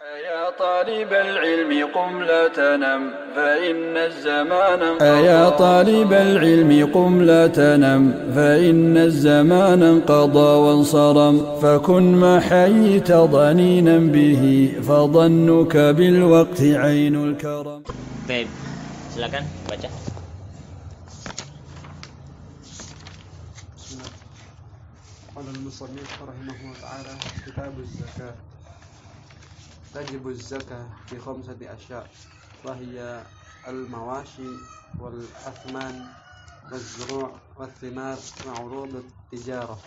يا طالب العلم قم لا تنم فإن الزمان يا طالب العلم قم لا تنم فإن الزمان انقضى وانصرم فكن ما حييت ضنينا به فظنك بالوقت عين الكرم. Baik, silakan baca. قال المصنف رحمه الله تعالى كتاب الزكاة. تجب الزكاة في 5 أشياء وهي المواشي والأثمان والزروع والثمار وعروض التجارة.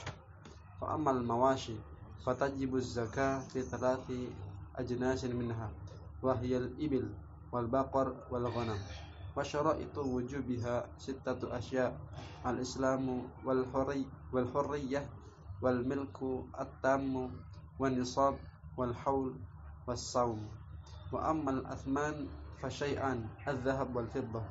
فأما المواشي فتجب الزكاة في 3 أجناس منها وهي الإبل والبقر والغنم. وشرائط وجوبها 6 أشياء: الإسلام والحرية والملك التام والنصاب والحول والصوم. وأما الأثمان فشيئان: الذهب والفضة.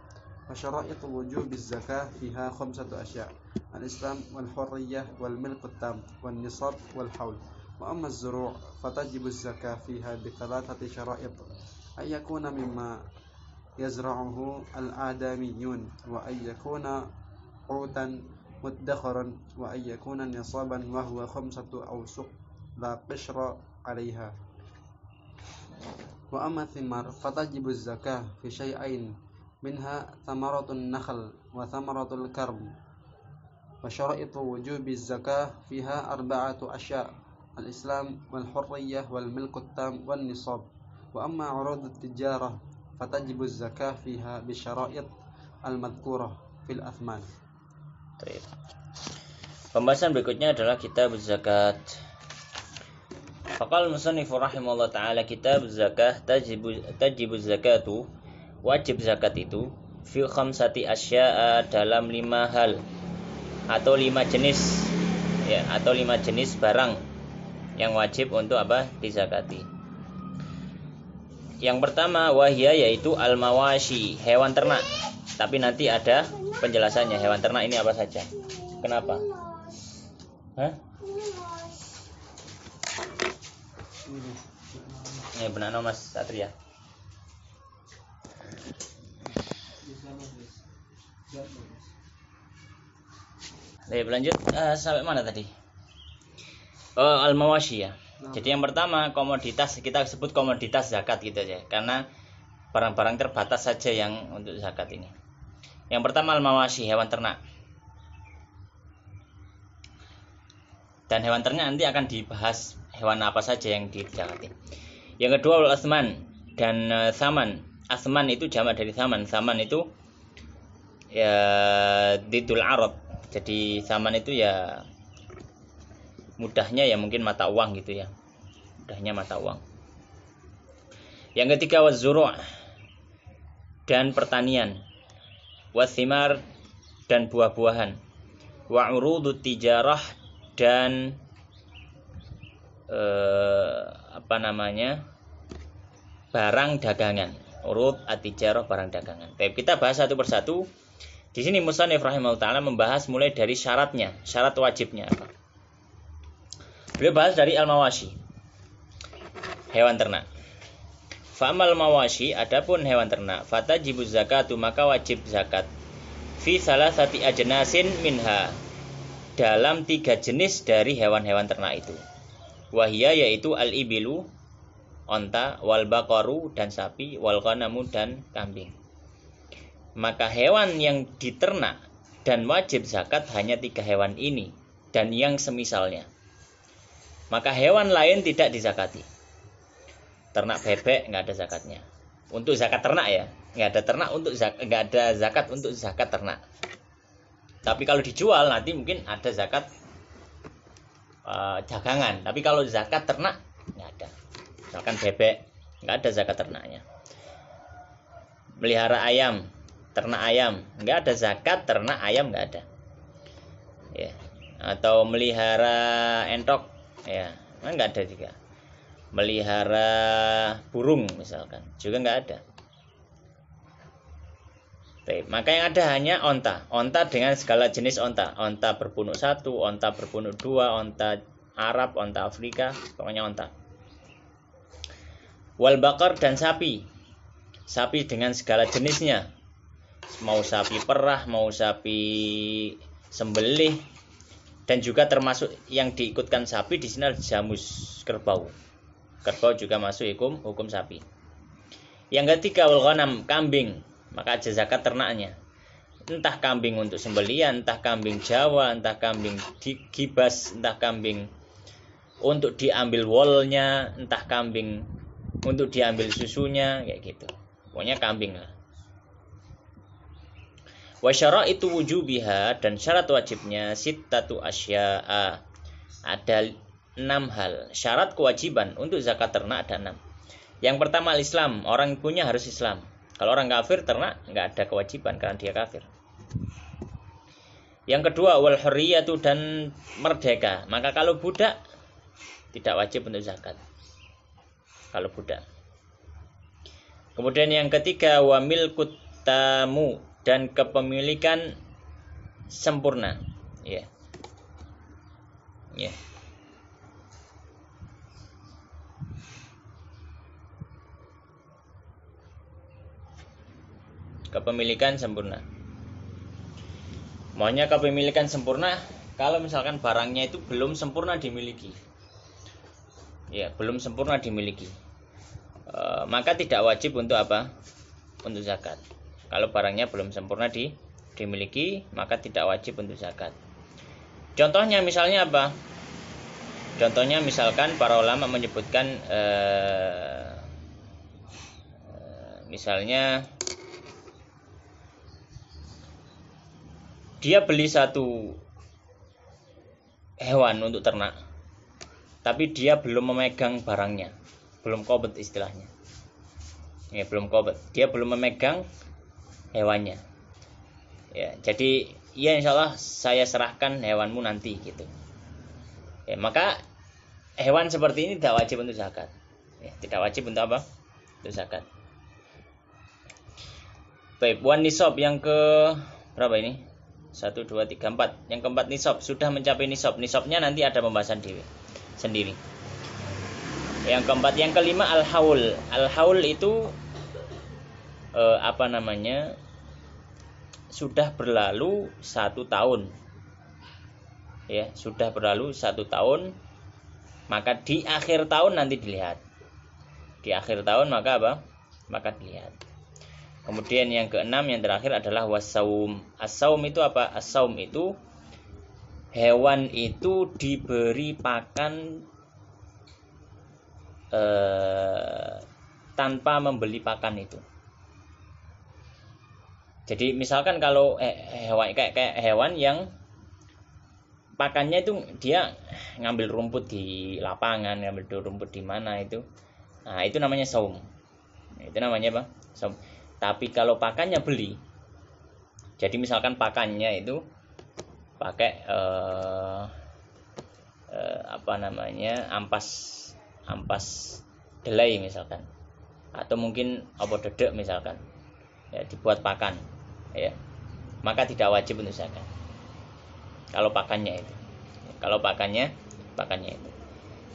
وشرائط وجوب الزكاة فيها 5 أشياء: الإسلام والحرية والملك التام والنصاب والحول. وأما الزروع فتجب الزكاة فيها ب3 شرائط: أن يكون مما يزرعه الآدميون، وأن يكون قوتا مدخرا، وأن يكون نصابا وهو 5 أوسق لا قشر عليها. وأما الثمار فتجب الزكاة في شيئين: منها ثمرة النخل وثمرة الكرم. وشرائط وجوب الزكاة فيها 4 أشياء: الإسلام والحرية والملك التام والنصاب. وأما عروض التجارة فتجب الزكاة فيها بالشرائط المذكورة في الأثمان. Pembahasan berikutnya adalah kitab zakat. Faqal musannifu rahimahullah ta'ala kitab zakah tajibu zakatu, wajib zakat itu fi 5 asya'a, dalam 5 hal atau 5 jenis ya, atau 5 jenis barang yang wajib untuk dizakati. Yang pertama wahya, yaitu al-mawashi, hewan ternak. Tapi nanti ada penjelasannya hewan ternak ini apa saja. Kenapa? Ini benar Mas Satria. Baik, lanjut sampai mana tadi? Al-mawashi ya. Jadi yang pertama komoditas, kita sebut komoditas zakat gitu aja, karena barang-barang terbatas saja yang untuk zakat ini. Yang pertama al-mawashi, hewan ternak. Dan hewan ternak nanti akan dibahas hewan apa saja yang dizakati. Yang kedua al-asman dan saman. Asman itu jamak dari saman. Saman itu ya didul arab. Jadi saman itu ya mudahnya ya mungkin mata uang gitu ya. Mudahnya mata uang. Yang ketiga waz-zuru' dan pertanian. Wathimar dan buah-buahan. Wa urudut tijarah dan barang dagangan. Urud at-tijarah, barang dagangan. Baik, kita bahas satu persatu. Di sini musannif rahimahullah ta'ala membahas mulai dari syaratnya, syarat wajibnya apa. Beliau bahas dari al-mawashi, hewan ternak. Fa'amal mawashi, adapun hewan ternak, fatajibu zakatu, maka wajib zakat. Fi salasati ajnasin minha, dalam 3 jenis dari hewan-hewan ternak itu. Wahia, yaitu al-ibilu, onta, wal baqaru dan sapi, wal ghanamu dan kambing. Maka hewan yang diternak dan wajib zakat hanya 3 hewan ini dan yang semisalnya. Maka hewan lain tidak dizakati. Ternak bebek nggak ada zakatnya. Untuk zakat ternak ya, nggak ada zakat untuk zakat ternak. Tapi kalau dijual nanti mungkin ada zakat dagangan. Tapi kalau zakat ternak nggak ada. Misalkan bebek nggak ada zakat ternaknya. Melihara ayam, ternak ayam nggak ada zakat ternak ayam, nggak ada. Ya. Atau melihara entok, ya nggak ada juga. Melihara burung misalkan juga nggak ada. Baik, maka yang ada hanya onta dengan segala jenis onta berpunuk 1, onta berpunuk 2, onta Arab, onta Afrika, pokoknya onta. Wal baqar dan sapi. Sapi dengan segala jenisnya. Mau sapi perah, mau sapi sembelih, dan juga termasuk yang diikutkan sapi di sini adalah jamus, kerbau. Kerbau juga masuk hukum sapi. Yang ketiga wal ghanam, kambing, maka ada zakat ternaknya. Entah kambing untuk sembelian, entah kambing Jawa, entah kambing gibas, entah kambing untuk diambil wolnya, entah kambing untuk diambil susunya, kayak gitu. Pokoknya kambing lah. Wa syaraitu wujubiha, dan syarat wajibnya sittatu asya'a. Ada 6 hal. Syarat kewajiban untuk zakat ternak ada 6. Yang pertama al-Islam, orang punya harus Islam. Kalau orang kafir ternak enggak ada kewajiban karena dia kafir. Yang kedua wal hurriyatu, dan merdeka. Maka kalau budak tidak wajib untuk zakat. Kalau budak. Kemudian yang ketiga wa milkut tamu, dan kepemilikan sempurna. Ya. Ya. Kepemilikan sempurna. Maunya kepemilikan sempurna kalau misalkan barangnya itu belum sempurna dimiliki. Ya, belum sempurna dimiliki. Maka tidak wajib untuk apa? Untuk zakat. Kalau barangnya belum sempurna dimiliki, maka tidak wajib untuk zakat. Contohnya misalnya apa? Contohnya misalkan para ulama menyebutkan misalnya dia beli satu hewan untuk ternak, tapi dia belum memegang barangnya, belum qobd istilahnya. Ya, belum qobd. Dia belum memegang hewannya. Ya, jadi ya insyaallah saya serahkan hewanmu nanti gitu. Ya, maka hewan seperti ini tidak wajib untuk zakat. Ya, tidak wajib untuk apa? Untuk zakat. Baik, wan nisab yang ke berapa ini? 1 2 3 4. Yang keempat nisab, sudah mencapai nisab. Nisabnya nanti ada pembahasan sendiri. Yang keempat, yang kelima al-haul. Al-haul itu sudah berlalu 1 tahun. Ya, sudah berlalu 1 tahun, maka di akhir tahun nanti dilihat. Di akhir tahun maka apa? Maka dilihat. Kemudian yang keenam, yang terakhir adalah wasaum. As-saum itu apa? As-saum itu hewan itu diberi pakan tanpa membeli pakan itu. Jadi misalkan kalau hewan kayak hewan yang pakannya itu dia ngambil rumput di lapangan, ngambil rumput di mana itu. Nah, itu namanya saum. Itu namanya apa? Saum. Tapi kalau pakannya beli. Jadi misalkan pakannya itu pakai ampas delai misalkan, atau mungkin apa dedek misalkan, ya, dibuat pakan, ya, maka tidak wajib untuk zakat kalau pakannya itu. Kalau pakannya itu.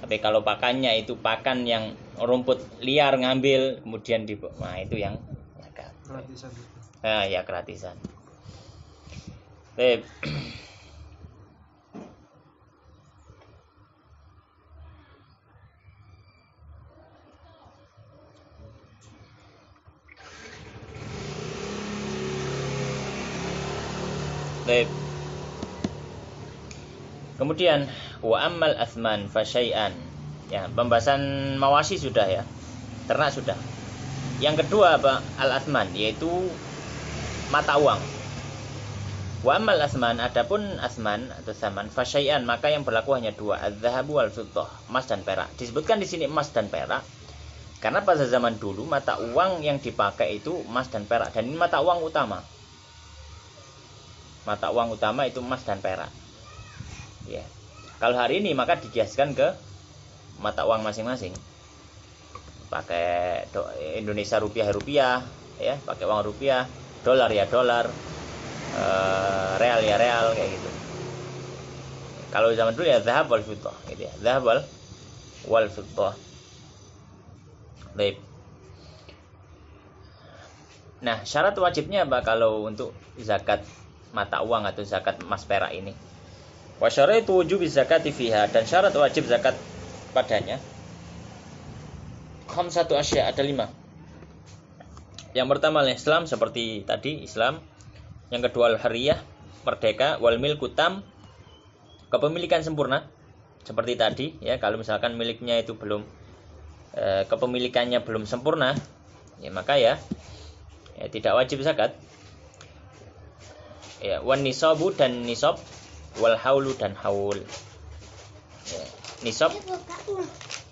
Tapi kalau pakannya itu pakan yang rumput liar ngambil kemudian nah itu yang zakat. Gratisan. Nah, ya gratisan. Baik. Baik. Kemudian wa ammal athman fa syai'an. Ya, pembahasan mawasi sudah ya. Ternak sudah. Yang kedua apa? Al-athman, yaitu mata uang. Wa ammal athman, adapun athman atau tsaman fa syai'an, maka yang berlaku hanya 2, adz-dzahabu wal fiddah, emas dan perak. Disebutkan di sini emas dan perak karena pada zaman dulu mata uang yang dipakai itu emas dan perak, dan ini mata uang utama. Mata uang utama itu emas dan perak. Ya. Kalau hari ini maka dikiaskan ke mata uang masing-masing. Pakai Indonesia rupiah, ya, pakai uang rupiah, dolar ya dolar, real ya real, kayak gitu. Kalau zaman dulu ya dzahab wal fiddah, gitu ya. Dzahab wal fiddah. Baik. Nah, syarat wajibnya apa kalau untuk zakat mata uang atau zakat emas perak ini? Wa syaraitu wujubi zakati fiha, dan syarat wajib zakat padanya khamsatu asya, ada 5. Yang pertama Islam, seperti tadi Islam. Yang kedua al-hariyah, merdeka, wal milku tam, kepemilikan sempurna. Seperti tadi ya, kalau misalkan miliknya itu belum kepemilikannya belum sempurna, ya maka ya tidak wajib zakat. Ya, wan nisabu, dan nisab, wal haulu, dan haul. Ya, nisab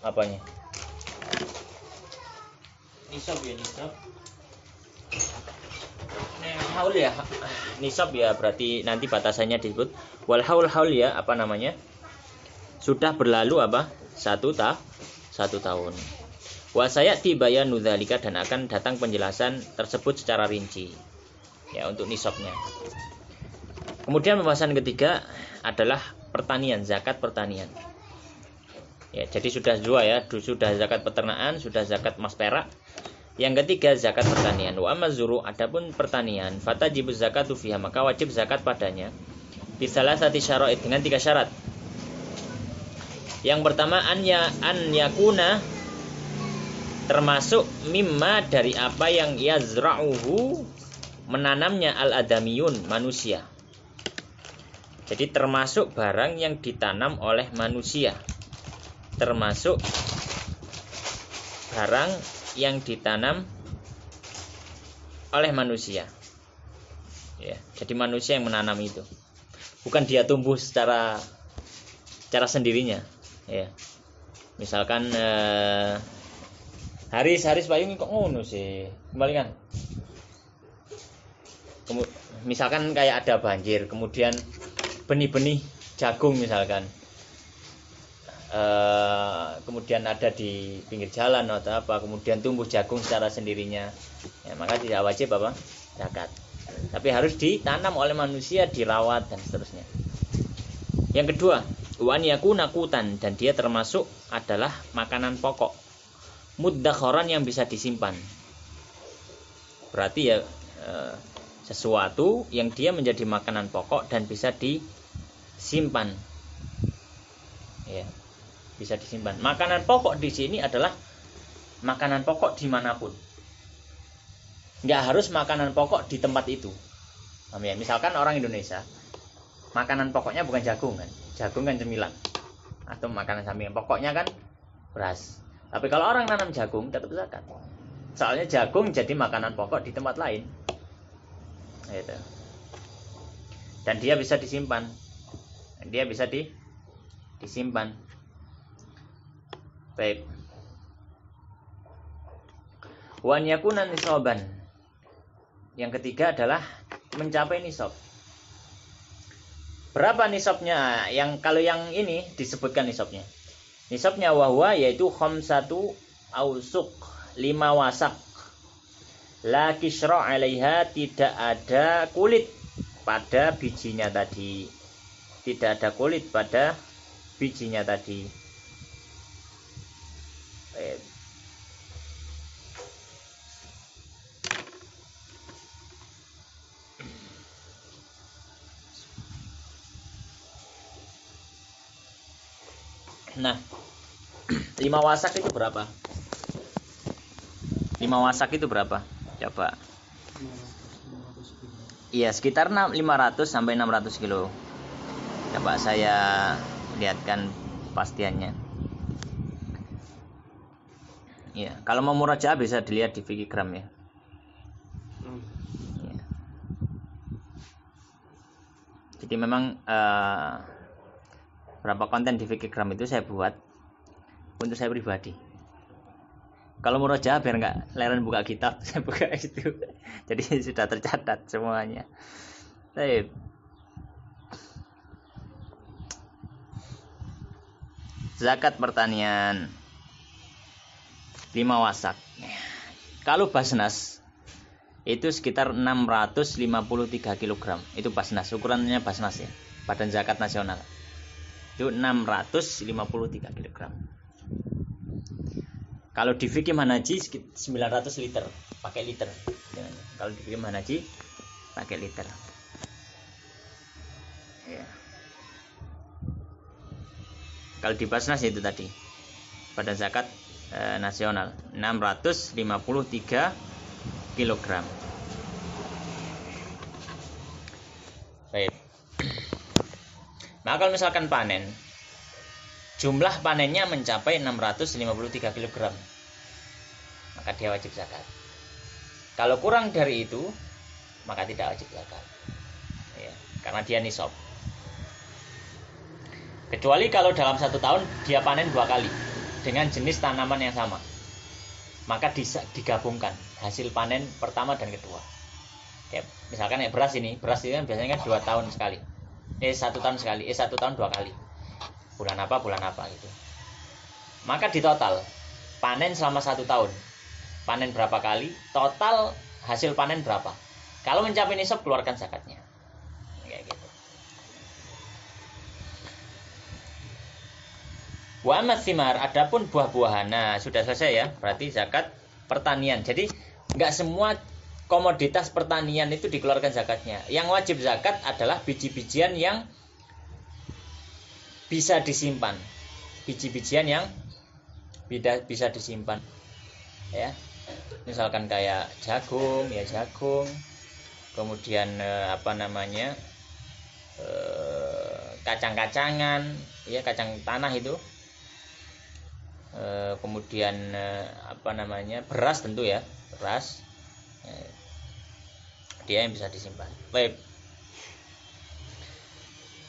apanya? Nisab ya, nisab. Haul ya, nisab ya berarti nanti batasannya disebut. Wal haul, haul ya apa namanya? Sudah berlalu apa? 1 tahun. Wa sayati bayanu dzalika, dan akan datang penjelasan tersebut secara rinci. Ya, untuk nisabnya. Kemudian pembahasan ketiga adalah pertanian, zakat pertanian. Ya, jadi sudah 2 ya, sudah zakat peternakan, sudah zakat emas perak. Yang ketiga zakat pertanian. Wa amazuru, adapun pertanian, fatajibu zakatu fiha, maka wajib zakat padanya. Bisalasati syara'id, dengan 3 syarat. Yang pertama an yakuna, termasuk mimma, dari apa yang yazra'uhu, menanamnya al-adamiyun, manusia. Jadi termasuk barang yang ditanam oleh manusia. Termasuk barang yang ditanam oleh manusia. Ya, jadi manusia yang menanam itu. Bukan dia tumbuh secara sendirinya, ya. Misalkan Haris Payung kok ngono sih? Kembalikan. Misalkan kayak ada banjir, kemudian benih-benih jagung misalkan, kemudian ada di pinggir jalan atau apa, kemudian tumbuh jagung secara sendirinya, ya, maka tidak wajib apa? Zakat. Tapi harus ditanam oleh manusia, dirawat dan seterusnya. Yang kedua, wa yakuna qutan, dan dia termasuk adalah makanan pokok, muddakharan, yang bisa disimpan. Berarti ya sesuatu yang dia menjadi makanan pokok dan bisa disimpan. Ya, bisa disimpan. Makanan pokok di sini adalah makanan pokok dimanapun. Nggak harus makanan pokok di tempat itu. Ya, misalkan orang Indonesia, makanan pokoknya bukan jagung kan? Jagung kan cemilan. Atau makanan sampingan, pokoknya kan beras. Tapi kalau orang nanam jagung tetap zakat. Soalnya jagung jadi makanan pokok di tempat lain. Gitu. Dan dia bisa disimpan. Dia bisa disimpan. Baik. Wan yakuna nisaban. Yang ketiga adalah mencapai nisab. Berapa nisabnya? Kalau yang ini disebutkan nisabnya. Nisabnya wahwa yaitu khamsatu ausuk, 5 wasak. La kisra 'alaiha, tidak ada kulit pada bijinya tadi. Tidak ada kulit pada bijinya tadi. Nah, 5 wasak itu berapa? 5 wasak itu berapa? Coba. Iya, sekitar 500 sampai 600 kilo. Coba saya lihatkan pastiannya. Iya, kalau mau murajaah bisa dilihat di Fikigram ya. Ya. Jadi memang berapa konten di Fikigram itu saya buat untuk saya pribadi. Kalau murajaah biar nggak leren buka kitab, saya buka itu. Jadi sudah tercatat semuanya. Baik. Zakat pertanian 5 wasak. Kalau basnas itu sekitar 653 kg. Itu basnas, ukurannya basnas ya. Badan Zakat Nasional. Itu 653 kg. Kalau di fikih Hanafi 900 liter, pakai liter. Kalau di fikih Hanafi pakai liter. Ya. Kalau di Basnas itu tadi pada zakat nasional 653 kilogram. Baik. Maka kalau misalkan panen, jumlah panennya mencapai 653 kg, maka dia wajib zakat. Kalau kurang dari itu, maka tidak wajib zakat, ya, karena dia nisab. Kecuali kalau dalam 1 tahun dia panen 2 kali dengan jenis tanaman yang sama, maka digabungkan hasil panen pertama dan kedua. Ya, misalkan ya beras ini kan biasanya kan 2 tahun sekali, 1 tahun sekali, 1 tahun 2 kali. Bulan apa gitu. Maka di total panen selama 1 tahun, panen berapa kali, total hasil panen berapa. Kalau mencapai nisab, keluarkan zakatnya. Kayak gitu. Wa amat thimar, adapun buah-buahan. Nah, sudah selesai ya, berarti zakat pertanian. Jadi enggak semua komoditas pertanian itu dikeluarkan zakatnya. Yang wajib zakat adalah biji-bijian yang bisa disimpan, biji-bijian yang bisa disimpan, ya. Misalkan kayak jagung, ya jagung. Kemudian kacang-kacangan, ya kacang tanah itu. Kemudian beras tentu ya, beras. Dia yang bisa disimpan. Baik.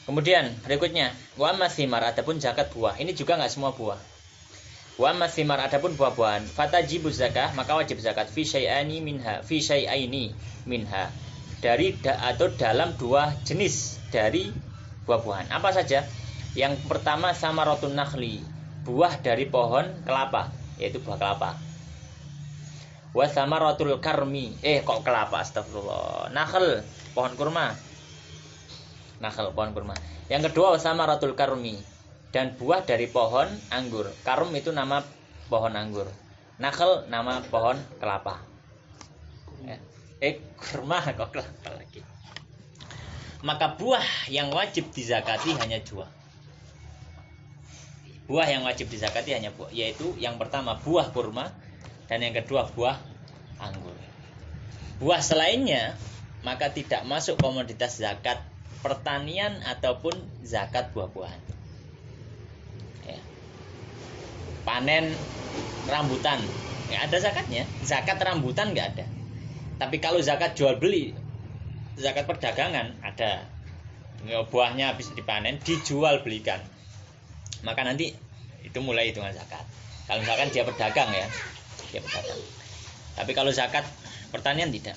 Kemudian berikutnya, wa mathimar, adapun zakat buah. Ini juga enggak semua buah. Wa mathimar, adapun buah-buahan, fatajibu zakah, maka wajib zakat fi syai'aini minha, dari atau dalam 2 jenis dari buah-buahan. Apa saja? Yang pertama samaratun nakhli, buah dari pohon kelapa, yaitu buah kelapa. Wa samaratul karmi, kok kelapa, astagfirullah. Nakhl, pohon kurma. Nakhl, pohon kurma. Yang kedua samaratul karmi, dan buah dari pohon anggur. Karum itu nama pohon anggur. Nakhl nama pohon kelapa. Kurma kok kelapa lagi. Maka buah yang wajib dizakati hanya 2. Buah yang wajib dizakati hanya buah, yaitu yang pertama buah kurma dan yang kedua buah anggur. Buah selainnya maka tidak masuk komoditas zakat pertanian ataupun zakat buah-buahan. Ya. Panen rambutan, nggak ada zakatnya. Zakat rambutan nggak ada. Tapi kalau zakat jual beli, zakat perdagangan ada. Buahnya habis dipanen, dijual belikan, maka nanti itu mulai hitungan zakat. Kalau misalkan dia pedagang ya, dia pedagang. Tapi kalau zakat pertanian tidak.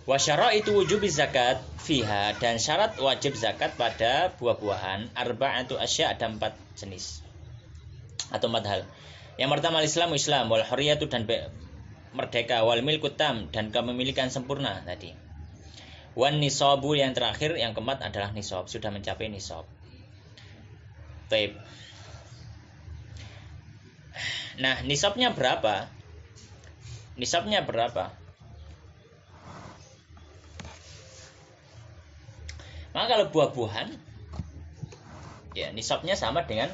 Wa syaraitu wujubi zakat fiha, dan syarat wajib zakat pada buah-buahan arba'atu asya, ada 4 jenis atau 4 hal. Yang pertama Islam, wal hurriyatu, dan merdeka, wal milku tam, dan kepemilikan sempurna tadi. Wan nisabu, yang terakhir yang keempat adalah nisab, sudah mencapai nisab. Baik. Nah, nisabnya berapa? Nisabnya berapa? Maka kalau buah-buahan, ya nisabnya sama dengan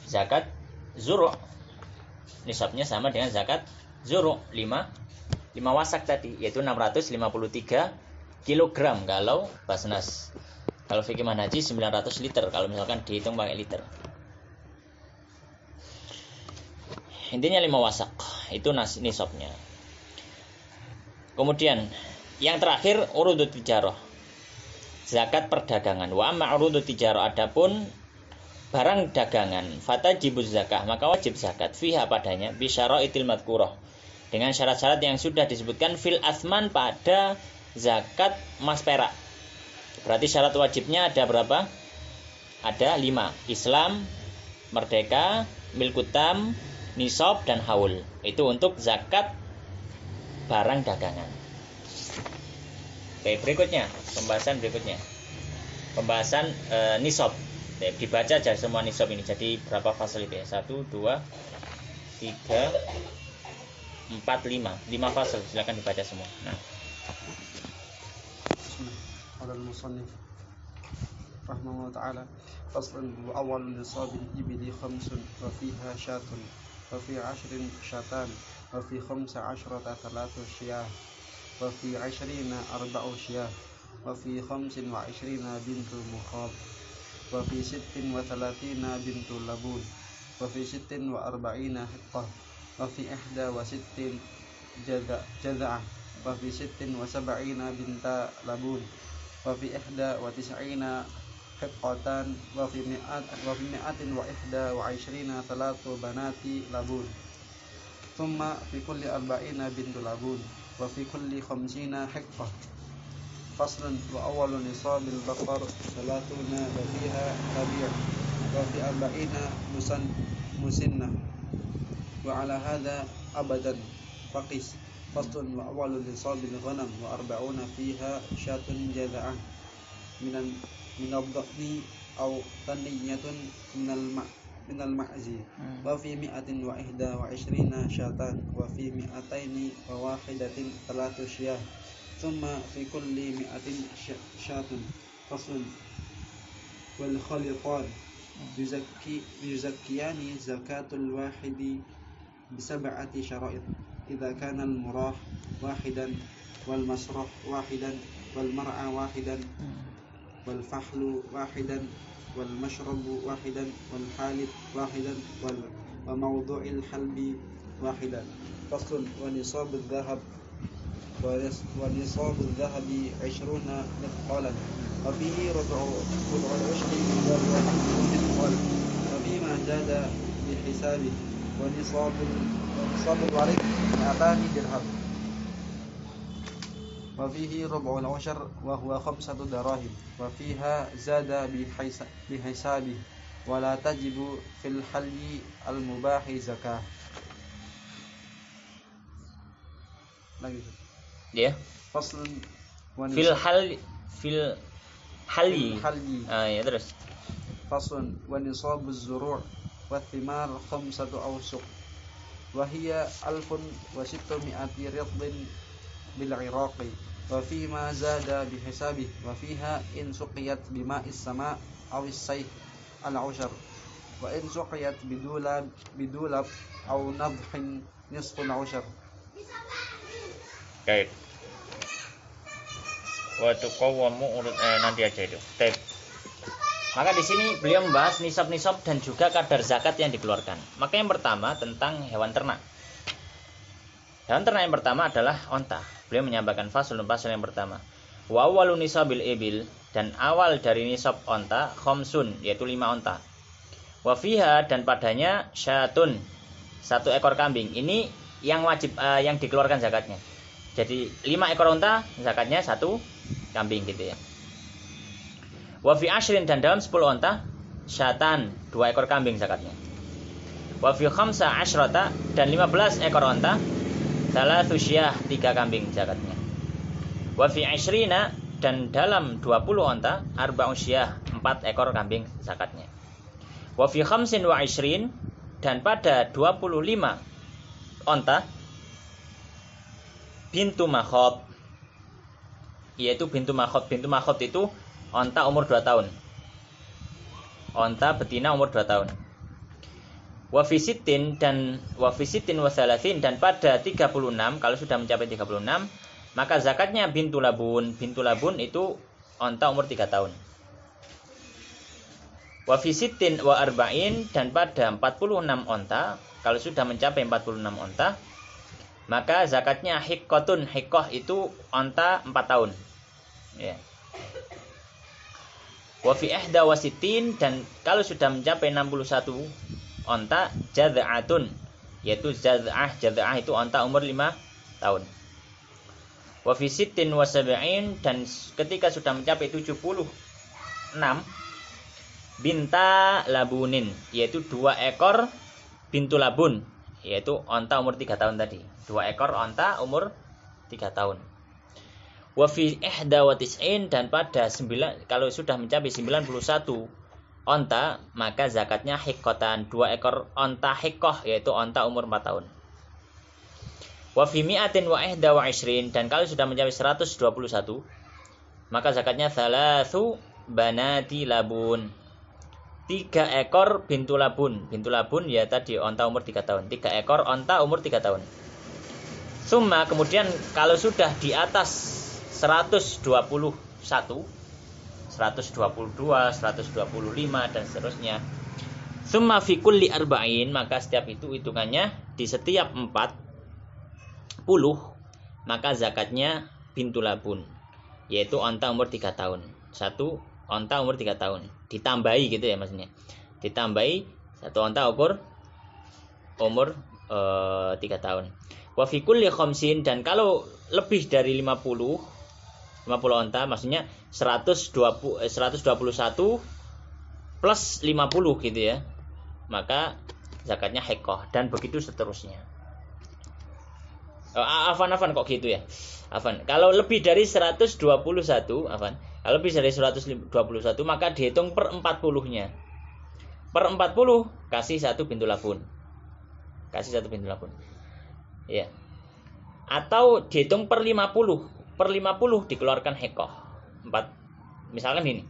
zakat zuru'. Nisabnya sama dengan zakat zuru' 5 wasak tadi, yaitu 653 kilogram kalau Basnas. Kalau fikih Hanafi 900 liter kalau misalkan dihitung pakai liter. Intinya 5 wasak, itu nisabnya. Kemudian yang terakhir urudut tijarah, zakat perdagangan. Wa amma urudut tijarah, adapun barang dagangan, fatajibuz zakah, maka wajib zakat fiha padanya bisyaraitil madkurah, dengan syarat-syarat yang sudah disebutkan fil asman pada zakat emas perak. Berarti syarat wajibnya ada berapa? Ada 5. Islam, merdeka, milkutam, nisab, dan haul. Itu untuk zakat barang dagangan. Oke, berikutnya, pembahasan nisab. Dibaca aja semua nisab ini. Jadi berapa fasal itu ya? 1, 2, 3, 4, 5 fasal. Silakan dibaca semua. Nah, المصنف رحمه الله تعالى فصل وأول نصاب الإبل 5 وفيها شاة وفي 10 شاتان وفي 15 3 شياه وفي 20 4 شياه وفي 25 بنت مخاض وفي 36 بنت لبون وفي 46 حقة وفي 61 جذعة وفي 76 بنت لبون وفي 91 حقتان وفي 121 3 بنات لبون ثم في كل 40 بنت لبون وفي كل 50 حقة فصل وأول نصاب البقر 30 وفيها ربيع وفي 40 مسنة وعلى هذا أبدا فقس فصل وأول نصاب الغنم 40 فيها شاة جذعة من الضأن أو ثنية من المعز وفي 121 شاتان وفي 201 3 شياه ثم في كل 100 شاة فصل والخليطان يزكيان زكاة الواحد ب7 شرائط إذا كان المراح واحدا والمسرح واحدا والمرعى واحدا والفحل واحدا والمشرب واحدا والحالب واحدا وموضوع الحلب واحدا فصل ونصاب الذهب 20 مثقالا وفيه ربع العشر مثقال وفيما زاد بحسابه ونصاب الورق 200 درهم وفيه ربع العشر وهو 5 دراهم وفيها زاد بحسابه ولا تجب في الحل المباح زكاة. Lagi. Ya. Faslun fil halli. Ya terus. Faslun wa nisabu az-zuru' wa thimar 5 awsuq wa hiya 1600 ridlin bil iraqi wa fi ma zada bi hisabi wa fiha in suqiyat bima'is sama' aw as-sayf al-'ushar wa in suqiyat bidulab aw nadhin nisfu al-'ushar. Baik. Waktu kawamu urut nanti aja itu. Baik. Maka di sini beliau membahas nisab-nisab dan juga kadar zakat yang dikeluarkan. Maka yang pertama tentang hewan ternak. Hewan ternak yang pertama adalah onta. Beliau menyampaikan fasal yang pertama. Wa awwalu nisabil ibil, dan awal dari nisab onta khamsun, yaitu 5 onta. Wa fiha, dan padanya syatun, 1 ekor kambing. Ini yang wajib yang dikeluarkan zakatnya. Jadi 5 ekor unta zakatnya 1 kambing gitu ya. Wa fi 10, dan dalam 10 unta syatan, 2 ekor kambing zakatnya. Wa fi 15 dan 15 ekor unta 3 syah, 3 kambing zakatnya. Wa fi 20, dan dalam 20 unta 4 syah, 4 ekor kambing zakatnya. Wa fi 25, dan pada 25 unta bintu makhot, yaitu bintu makhot. Bintu makhot itu onta umur 2 tahun. Onta betina umur 2 tahun. Wa fi sittin, dan wa fi sittin wa thalathin, dan pada 36, kalau sudah mencapai 36, maka zakatnya bintu labun. Bintu labun itu onta umur 3 tahun. Wa fi sittin wa arba'in, dan pada 46 onta, kalau sudah mencapai 46 onta, maka zakatnya hiqqatun. Hiqqah itu onta 4 tahun. Ya. Wa fi ihda wa sittin, dan kalau sudah mencapai 61 onta jad'atun, yaitu jad'ah. Jad'ah itu onta umur 5 tahun. Wa fi sittin wa sab'in, dan ketika sudah mencapai 76 binta labunin, yaitu 2 ekor bintu labun, yaitu onta umur 3 tahun tadi. 2 ekor onta umur 3 tahun. Wa fi ihda wa tis'in, dan pada 9, kalau sudah mencapai 91 onta, maka zakatnya hikotan, 2 ekor onta hikoh, yaitu onta umur 4 tahun. Wa fi mi'atin wa ihda wa ishrin, dan kalau sudah mencapai 121, maka zakatnya thalathu banati labun, 3 ekor bintu labun. Bintu labun ya tadi onta umur 3 tahun. 3 ekor onta umur 3 tahun. Summa, kemudian kalau sudah di atas 121, 122, 125 dan seterusnya. Summa fi kulli arba'in, maka setiap itu hitungannya di setiap 40, maka zakatnya bintu labun, yaitu onta umur 3 tahun. 1 onta umur 3 tahun. Ditambahi gitu ya maksudnya. Ditambahi 1 onta umur 3 tahun. Wa fi kulli khamsin, dan kalau lebih dari 50 onta, maksudnya 121 plus 50 gitu ya, maka zakatnya hikoh, dan begitu seterusnya. Afan kok gitu ya. Afan, kalau lebih dari 121, kalau lebih dari 121 maka dihitung per 40-nya. Per 40 kasih 1 bintu labun. Kasih 1 bintu labun. Ya. Atau dihitung per 50. Per 50 dikeluarkan hikoh. 4. Misalkan ini.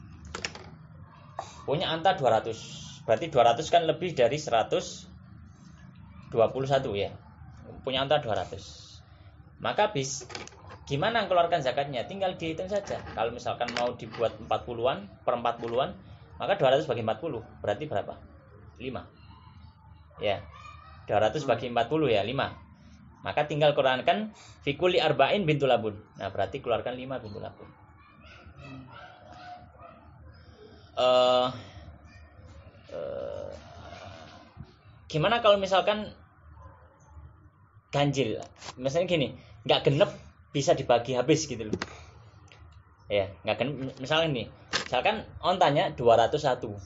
Punya anta 200. Berarti 200 kan lebih dari 121 ya. Punya anta 200. Maka gimana keluarkan zakatnya? Tinggal dihitung saja. Kalau misalkan mau dibuat 40-an, per 40-an, maka 200 bagi 40. Berarti berapa? 5. Ya. 200 bagi 40 ya, 5. Maka tinggal keluarkan fikuli arba'in bintu labun. Nah, berarti keluarkan 5 bintu labun. Gimana kalau misalkan ganjil? Misalnya gini, nggak genep bisa dibagi habis gitu loh. Ya, nggak genep. Misalnya ontanya 201.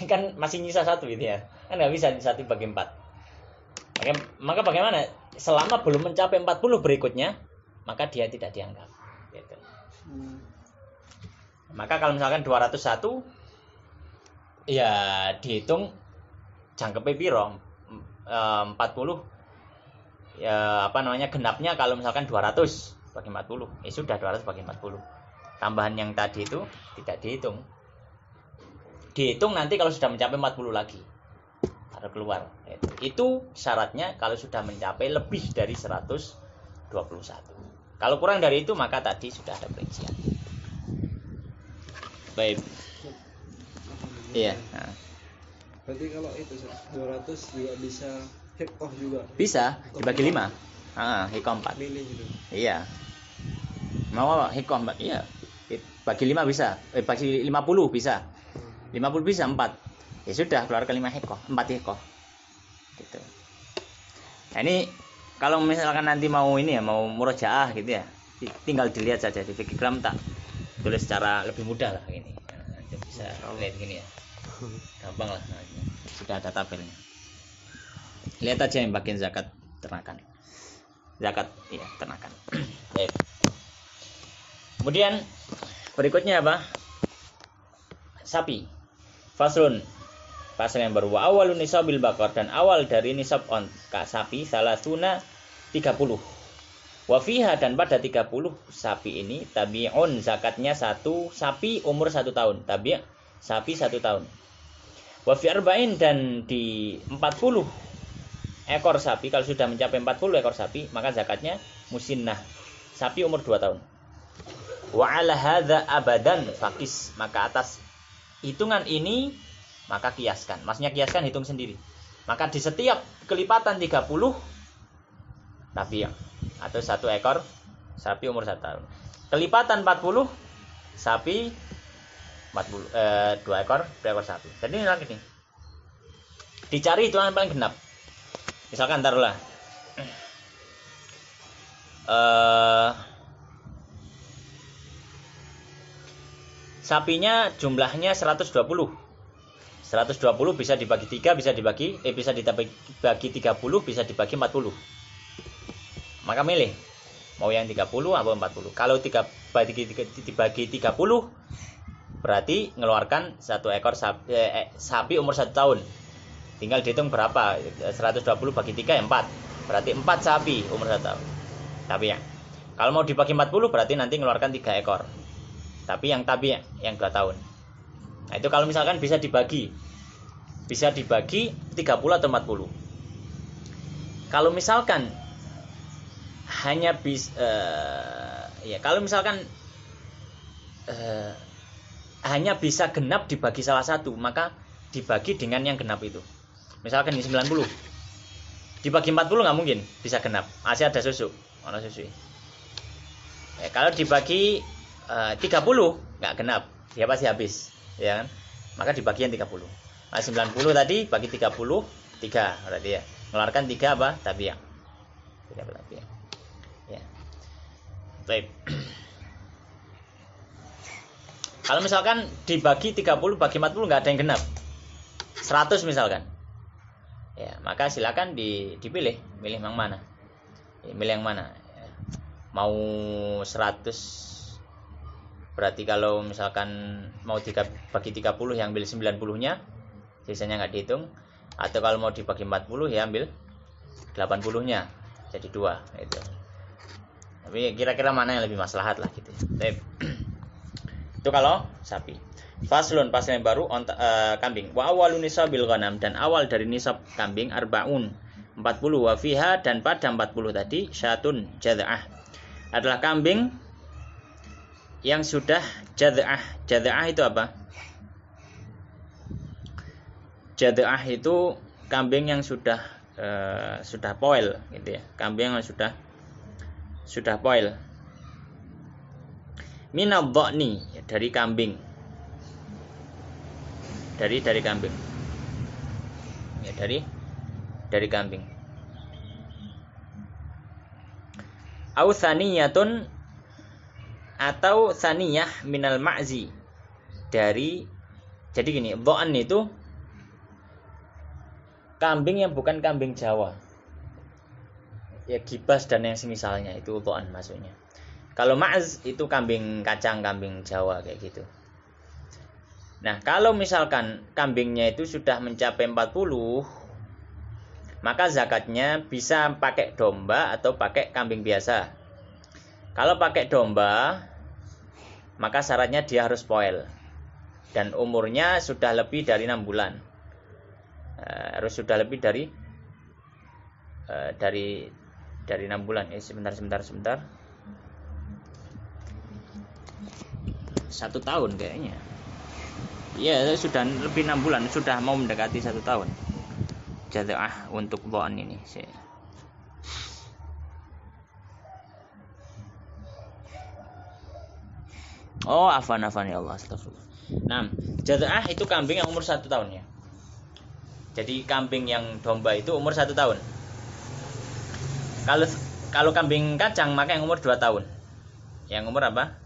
Kan masih nyisa 1 gitu ya. Kan nggak bisa 1 bagi 4. Maka bagaimana? Selama belum mencapai 40 berikutnya, maka dia tidak dianggap. Gitu. Maka kalau misalkan 201, ya dihitung jangkepe piro? 40. Ya genapnya kalau misalkan 200 bagi 40, sudah 200 bagi 40. Tambahan yang tadi itu tidak dihitung. Dihitung nanti kalau sudah mencapai 40 lagi. Keluar. Itu syaratnya kalau sudah mencapai lebih dari 121. Kalau kurang dari itu maka tadi sudah ada perincian. Baik. Iya. Nah. Berarti kalau itu 200 juga bisa hikoh juga. Bisa dibagi 5. Hikoh 4. Milih gitu. Iya. Mau hikoh 4? Iya. Bagi 5 bisa. Bagi 50 bisa. 50 bisa 4. Ya sudah, keluarkan 5 hikoh, 4 hikoh. Gitu. Nah, ini kalau misalkan nanti mau murojaah gitu ya, tinggal dilihat saja di Fikigram, tak tulis secara lebih mudah lah ini. Nah, bisa lihat gini ya. Gampang lah. Nah, sudah ada tabelnya. Lihat aja yang bagian zakat ternakan. Zakat ya ternakan. Baik. Kemudian berikutnya apa? Sapi. Faslun. Pasal yang baru, wa awalun nisabil bakar, dan awal dari nisab sapi salasuna 30. Wa fiha, dan pada 30 sapi ini tabi'un, zakatnya 1 sapi umur 1 tahun. Tabi' sapi 1 tahun. Wa fi arba'in, dan di 40 ekor sapi, kalau sudah mencapai 40 ekor sapi, maka zakatnya musinnah, sapi umur 2 tahun. Wa ala hadza abadan fakis, maka atas hitungan ini maka kiaskan. Maksudnya kiaskan, hitung sendiri. Maka di setiap kelipatan 30 tabi' atau 1 ekor sapi umur 1 tahun. Kelipatan 40 sapi 2 ekor sapi. Jadi ini lagi nih. Dicari hitungan paling genap. Misalkan taruhlah sapinya jumlahnya 120. 120 bisa dibagi 3, bisa dibagi 30, bisa dibagi 40. Maka milih mau yang 30 atau 40. Kalau dibagi 30, berarti ngeluarkan 1 ekor sapi umur 1 tahun. Tinggal dihitung berapa, 120 bagi 3 ya 4. Berarti 4 sapi umur 1 tahun. Tapi ya, kalau mau dibagi 40 berarti nanti ngeluarkan 3 ekor. Tapi yang 2 tahun. Nah itu kalau misalkan bisa dibagi 30 atau 40. Kalau misalkan hanya hanya bisa genap dibagi salah satu, maka dibagi dengan yang genap itu. Misalkan ini 90 dibagi 40 nggak mungkin bisa genap, masih ada susu, mana susu. Kalau dibagi 30 nggak genap, dia pasti habis, ya kan? Maka dibagi yang 30. Nah, 90 tadi bagi 30, 3 berarti ya. Mengeluarkan 3 apa? Tabi'ah. 3 tabi'ah. Ya. Baik. Kalau misalkan dibagi 30 bagi 40 nggak ada yang genap, 100 misalkan, ya maka silakan dipilih, milih yang mana, milih yang mana. Ya. Mau 100 berarti kalau misalkan mau bagi 30 ya ambil 90-nya, sisanya nggak dihitung. Atau kalau mau dibagi 40 ya ambil 80-nya, jadi 2 itu. Tapi kira-kira mana yang lebih maslahat lah gitu. Itu kalau sapi. Faslun, pasal yang baru kambing. Wa awalun nisabil ghanam, dan awal dari nisab kambing arbaun 40, wa fiha, dan pada 40 tadi syatun jadza'ah, adalah kambing yang sudah jadza'ah. Jadza'ah itu apa? Jadza'ah itu kambing yang sudah poil gitu ya. Kambing yang sudah poil. Minadh-dhani, dari kambing. Dari kambing. Ya, dari kambing. Au thaniyatun, atau thaniyah minal ma'zi, jadi gini, dha'n itu kambing yang bukan kambing Jawa. Ya gibas dan yang semisalnya itu dha'n maksudnya. Kalau ma'z itu kambing kacang, kambing Jawa kayak gitu. Nah, kalau misalkan kambingnya itu sudah mencapai 40, maka zakatnya bisa pakai domba atau pakai kambing biasa. Kalau pakai domba, maka syaratnya dia harus poil dan umurnya sudah lebih dari 6 bulan. Harus sudah lebih dari 6 bulan. Sebentar. 1 tahun kayaknya. Iya, sudah lebih 6 bulan, sudah mau mendekati 1 tahun. Jadza'ah untuk dha'n ini. Oh, afan ya Allah, astagfirullah. Nah, jadza'ah itu kambing yang umur 1 tahun ya. Jadi kambing yang domba itu umur 1 tahun. Kalau kambing kacang maka yang umur 2 tahun. Yang umur apa?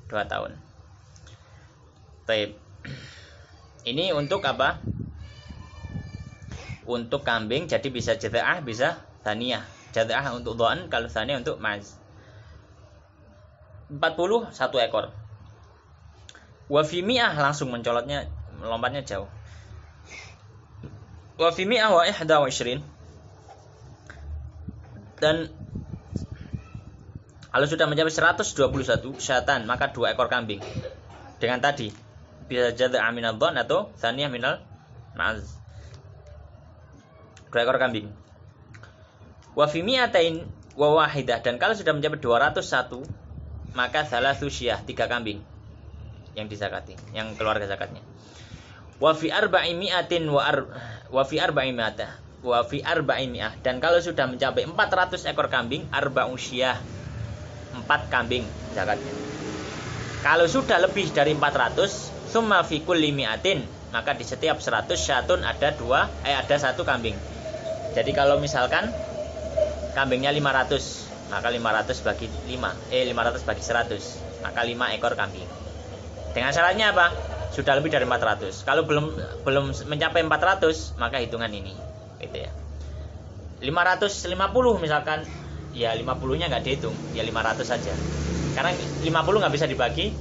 2 tahun. Baik. Ini untuk apa? Untuk kambing, jadi bisa jadza'ah, bisa thaniyah. Jadza'ah untuk dha'n, kalau thaniyah untuk ma'z. 40 1 ekor. Wa fi mi'ah, langsung melompatnya jauh. Wa fi mi'ah wa 21. Dan kalau sudah mencapai 121 syatan, maka 2 ekor kambing. Dengan tadi bisa jadza'ah minal dha'n atau thaniyah minal ma'z. 2 ekor kambing. Wa fi mi'atain wa wahidah, dan kalau sudah mencapai 201, maka thalathu syiyah, 3 kambing yang dizakati, yang keluarga zakatnya. Wa fi arba'imi'atin wa fi arba'imi'ah, dan kalau sudah mencapai 400 ekor kambing, arba'u syiyah, 4 kambing zakatnya. Kalau sudah lebih dari 400, summa fi kulli mi'atin, maka di setiap 100 syatun ada 1 kambing. Jadi kalau misalkan kambingnya 500, maka 500 bagi 100, maka 5 ekor kambing. Dengan syaratnya apa? Sudah lebih dari 400. Kalau belum mencapai 400, maka hitungan ini gitu ya. 550 misalkan, ya 50-nya nggak dihitung, ya 500 saja. Karena 50 nggak bisa dibagi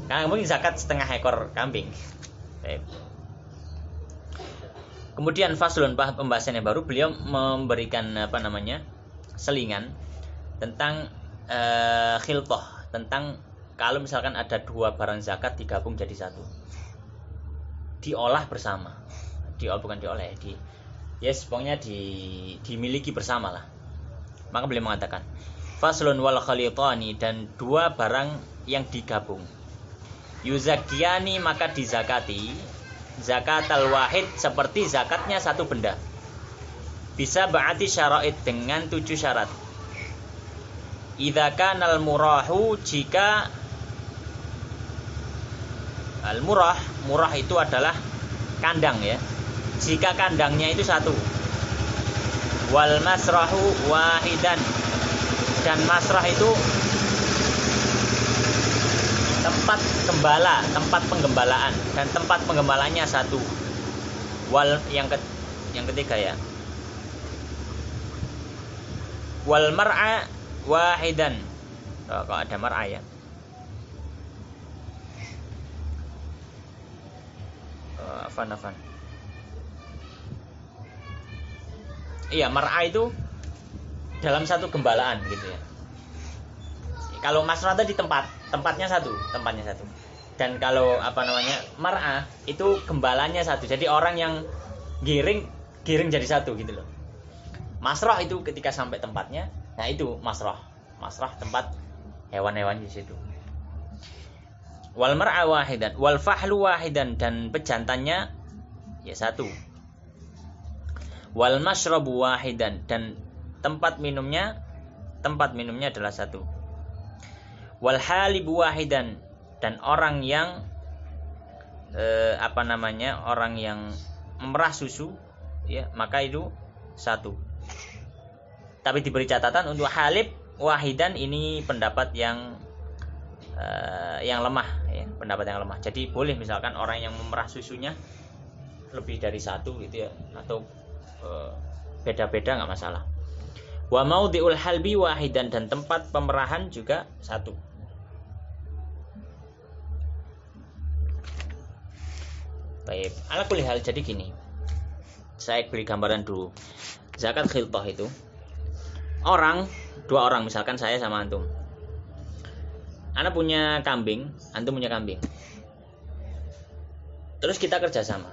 Karena mungkin zakat setengah ekor kambing. Baik. Kemudian faslun, pembahasan yang baru, beliau memberikan selingan tentang khilqah, tentang kalau misalkan ada dua barang zakat digabung jadi satu, diolah bersama, pokoknya dimiliki bersama lah. Maka beliau mengatakan faslun wal khalitani, dan dua barang yang digabung, yuzakiyani, maka dizakati, zakatal wahid, seperti zakatnya satu benda, bisa ba'ati syara'id, dengan 7 syarat. Idza kanal murahu, jika al murah itu adalah kandang ya, jika kandangnya itu satu. Wal masrahu wahidan, dan masrah itu tempat gembala, tempat penggembalaan, dan tempat penggembalaannya satu. Wal yang ketiga ya. Wal mar'a wahidan. Kalau ada mar'a ya. Afan. Iya, mar'a itu dalam satu gembalaan gitu ya. Kalau masrah tadi tempatnya satu. Dan kalau mar'a itu gembalanya satu. Jadi orang yang giring jadi satu gitu loh. Masrah itu ketika sampai tempatnya, nah itu masrah tempat hewan-hewan di situ. Wal mar'a wahidan, wal fahlu wahidan, dan pejantannya ya satu. Wal mashrabu wahidan, dan tempat minumnya adalah satu. Wal halibu wahidan, dan orang yang orang yang memerah susu ya, maka itu satu. Tapi diberi catatan untuk halib wahidan, ini pendapat yang lemah ya, pendapat yang lemah. Jadi boleh misalkan orang yang memerah susunya lebih dari satu gitu ya, atau beda-beda nggak masalah. Wa maudhi'ul halbi wahidan, dan tempat pemerahan juga satu. Baik, ala kulli hal, jadi gini. Saya beri gambaran dulu. Zakat khilqah itu dua orang, misalkan saya sama antum. Ana punya kambing, antum punya kambing. Terus kita kerjasama.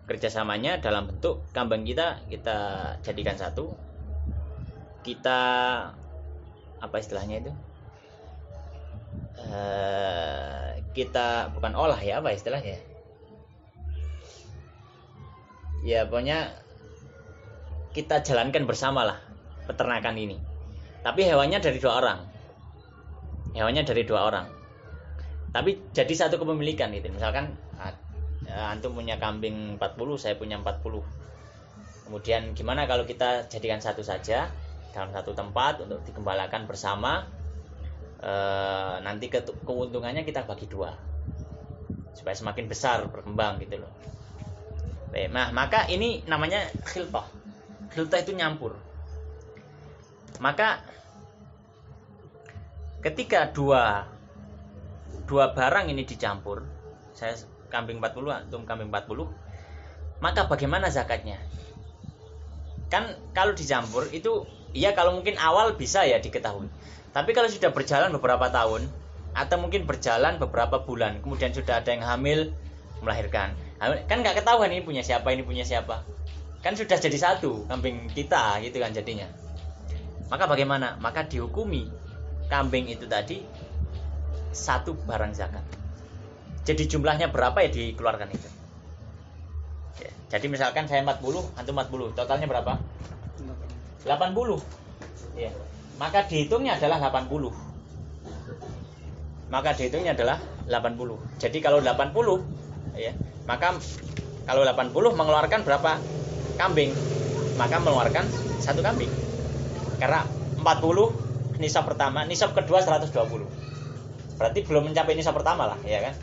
Kerjasamanya dalam bentuk kambing kita jadikan satu. Kita apa istilahnya itu? Kita bukan olah ya, apa istilahnya? Ya pokoknya kita jalankan bersama lah peternakan ini. Tapi hewannya dari dua orang. Tapi jadi satu kepemilikan gitu. Misalkan antum punya kambing 40, saya punya 40. Kemudian gimana kalau kita jadikan satu saja dalam satu tempat untuk digembalakan bersama. Nanti keuntungannya kita bagi dua supaya semakin besar berkembang gitu loh. Nah, maka ini namanya khilqah. Khilqah itu nyampur. Maka ketika dua barang ini dicampur, saya kambing 40, antum kambing 40, maka bagaimana zakatnya? Kan kalau dicampur itu ya kalau mungkin awal bisa ya diketahui. Tapi kalau sudah berjalan beberapa tahun atau mungkin berjalan beberapa bulan, kemudian sudah ada yang hamil, melahirkan, kan nggak ketahuan ini punya siapa, kan sudah jadi satu kambing kita gitu kan jadinya. Maka bagaimana? Maka dihukumi kambing itu tadi satu barang zakat. Jadi jumlahnya berapa ya dikeluarkan itu ya. Jadi misalkan saya 40, antum 40, totalnya berapa? 80 ya. Maka dihitungnya adalah 80. Jadi kalau 80 ya, maka kalau 80 mengeluarkan berapa kambing? Maka mengeluarkan satu kambing. Karena 40 nisab pertama, nisab kedua 120. Berarti belum mencapai nisab pertama lah, ya kan?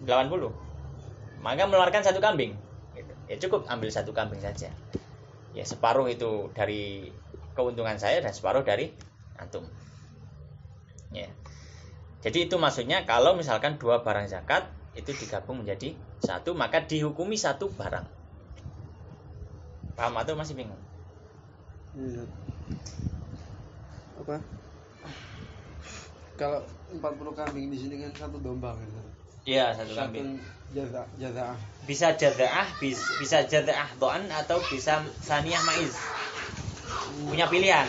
80. Maka mengeluarkan satu kambing. Ya cukup ambil satu kambing saja. Ya separuh itu dari keuntungan saya dan separuh dari antum. Ya. Jadi itu maksudnya kalau misalkan 2 barang zakat itu digabung menjadi 1, maka dihukumi 1 barang. Paham atau masih bingung? Iya. Apa? Kalau 40 kambing di sini kan 1 domba kan? Iya, 1 kambing. Jazaah. Bisa jazaah, bisa jazaah doan atau bisa saniyah maiz. Punya pilihan.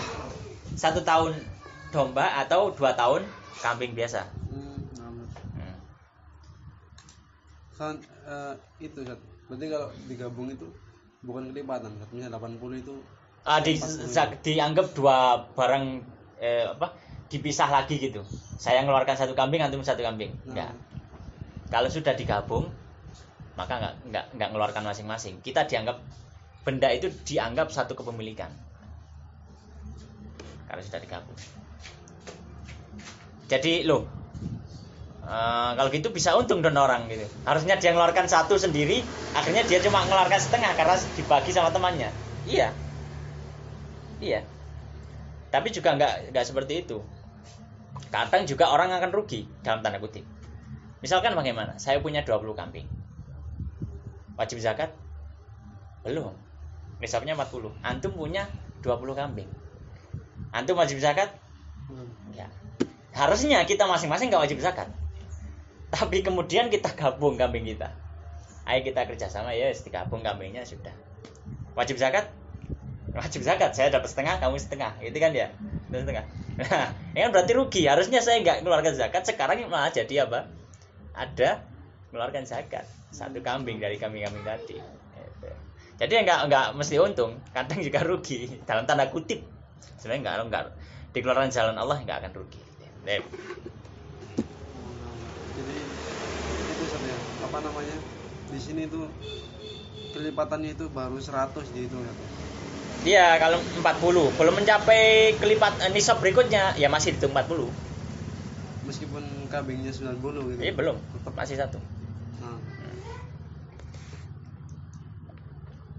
1 tahun domba atau 2 tahun kambing biasa. Itu Zat. Berarti kalau digabung itu bukan kelipatan, katanya 80 itu dianggap 2 barang dipisah lagi gitu. Saya ngeluarkan 1 kambing, antum 1 kambing. Enggak. Kalau sudah digabung maka enggak ngeluarkan masing-masing. Kita dianggap benda itu dianggap 1 kepemilikan. Kalau sudah digabung. Jadi kalau gitu bisa untung don orang gitu. Harusnya dia ngeluarkan 1 sendiri, akhirnya dia cuma ngeluarkan setengah karena dibagi sama temannya. Iya. Tapi juga nggak seperti itu. Kadang juga orang akan rugi dalam tanda kutip. Misalkan bagaimana? Saya punya 20 kambing. Wajib zakat? Belum. Nisabnya 40. Antum punya 20 kambing. Antum wajib zakat? Ya. Harusnya kita masing-masing nggak wajib zakat. Tapi kemudian kita gabung kambing kita. Ayo kita kerjasama ya, digabung kambingnya sudah. Wajib zakat? Wajib zakat. Saya dapat setengah, kamu setengah. Gitu kan ya? Setengah. Nah, ini kan berarti rugi. Harusnya saya nggak keluarkan zakat. Sekarang malah jadi apa? Ada keluarkan zakat. 1 kambing dari kambing-kambing tadi. Jadi nggak mesti untung. Kadang juga rugi. Dalam tanda kutip. Sebenarnya nggak dikeluarkan jalan Allah nggak akan rugi. Jadi itu saja. Apa namanya? Di sini tuh kelipatannya itu baru 100 dihitung ya. Iya, kalau 40 belum mencapai nisab berikutnya ya masih dihitung 40. Meskipun kambingnya 90 gitu. Iya, belum. Tetap masih 1.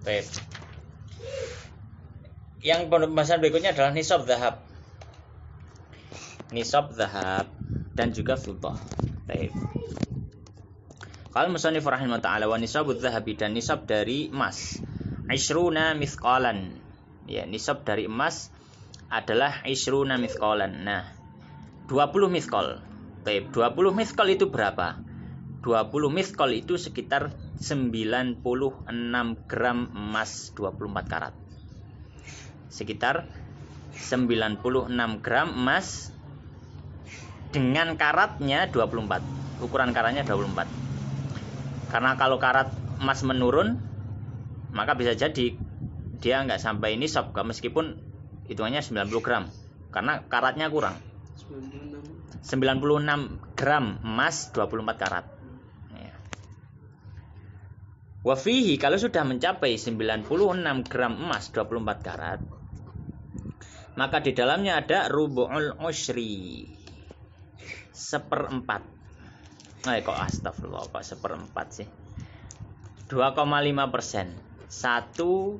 Baik. Yang pembahasan berikutnya adalah nisab zahab. Nisab zahab dan juga fiddah. Baik. Qala musannif rahimahullah ta'ala wa nisabudz zahabi dan nisab dari emas 20 mithqalan. Ya, nisab dari emas adalah 20 mithqalan. Nah, 20 mithqal. Baik, 20 mithqal itu berapa? 20 mithqal itu sekitar 96 gram emas 24 karat. Sekitar 96 gram emas dengan karatnya 24. Ukuran karatnya 24. Karena kalau karat emas menurun, maka bisa jadi dia nggak sampai nisab, meskipun hitungannya 90 gram. Karena karatnya kurang. 96 gram emas 24 karat. Ya. Wafihi, kalau sudah mencapai 96 gram emas 24 karat, maka di dalamnya ada rubu'ul usyri, 1/4. Kok astagfirullah, kok 1/4 sih? 2,5%. 1/40.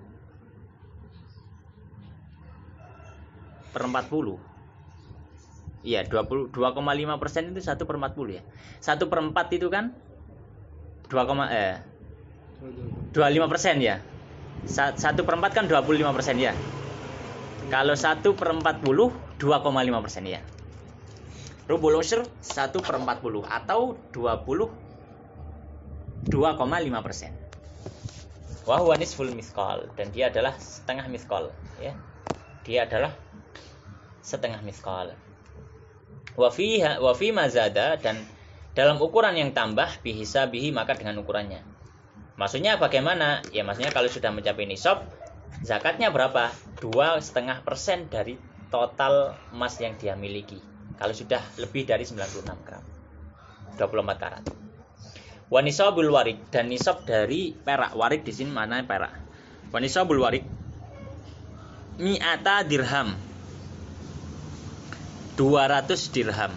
Iya, 2,5% itu 1/40 ya. 1/4 itu kan 25% ya. 1/4 kan 25% ya. Kalau 1/40 2,5% ya. Rubul usyr 1/40 atau 22,5%. Wa huwa nisful mithqal, dan dia adalah setengah mithqal ya. Dia adalah setengah mithqal. Wa fi mazada, dan dalam ukuran yang tambah bihisabihi, maka dengan ukurannya. Maksudnya bagaimana? Ya maksudnya kalau sudah mencapai nisab, zakatnya berapa? 2,5% dari total emas yang dia miliki. Kalau sudah lebih dari 96 gram 24 karat. Wa nisabul warik, dan nisab dari perak. Warik di sini mana perak? Wa nisabul warik mi'ata dirham, 200 dirham.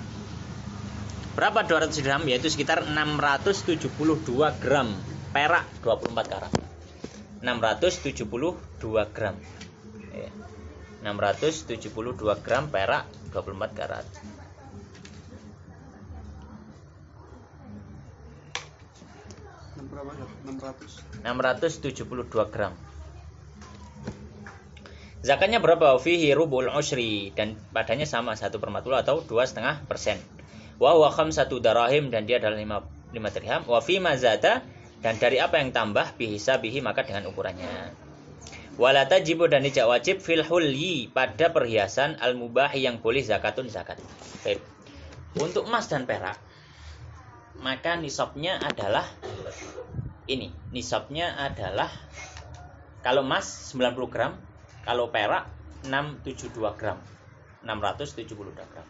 Berapa 200 dirham? Yaitu sekitar 672 gram perak 24 karat. 672 gram. 672 gram perak 24 karat. berapa? 672 gram. Zakatnya berapa? Fihi rubul ushri, dan padanya sama 1/40 atau 2,5%. Wa huwa 5 darahim, dan dia adalah 5 dirham. Wa fi ma zada, dan dari apa yang tambah bihisabihi, maka dengan ukurannya. Wala tajibu, dan tidak wajib fil hulyi, pada perhiasan al mubahi yang boleh zakatun zakat. Baik. Untuk emas dan perak, maka nisabnya adalah ini. Nisabnya adalah kalau emas 90 gram, kalau perak 672 gram. 672 gram.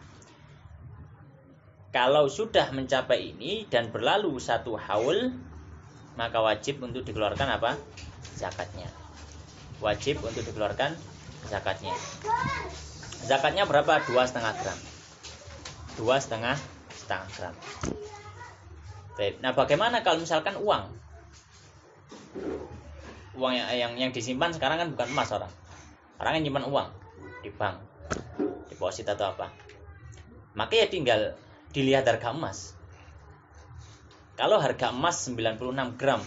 Kalau sudah mencapai ini dan berlalu 1 haul, maka wajib untuk dikeluarkan apa? Zakatnya. Wajib untuk dikeluarkan zakatnya. Zakatnya berapa? 2,5 gram. 2,5 gram. Nah, bagaimana kalau misalkan uang? Uang yang disimpan sekarang kan bukan emas orang. Orang yang nyimpan uang di bank, deposit atau apa. Maka ya tinggal dilihat harga emas. Kalau harga emas 96 gram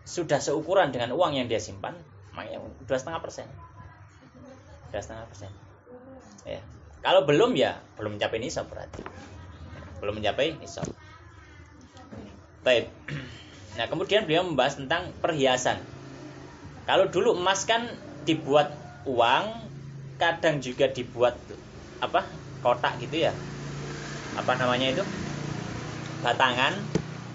sudah seukuran dengan uang yang dia simpan, maka 2,5%. 2,5%. Ya. Kalau belum, ya belum mencapai nisab berarti. Belum mencapai nisab. Baik. Nah, kemudian beliau membahas tentang perhiasan. Kalau dulu emas kan dibuat uang, kadang juga dibuat apa? Kotak gitu ya. Apa namanya itu? Batangan.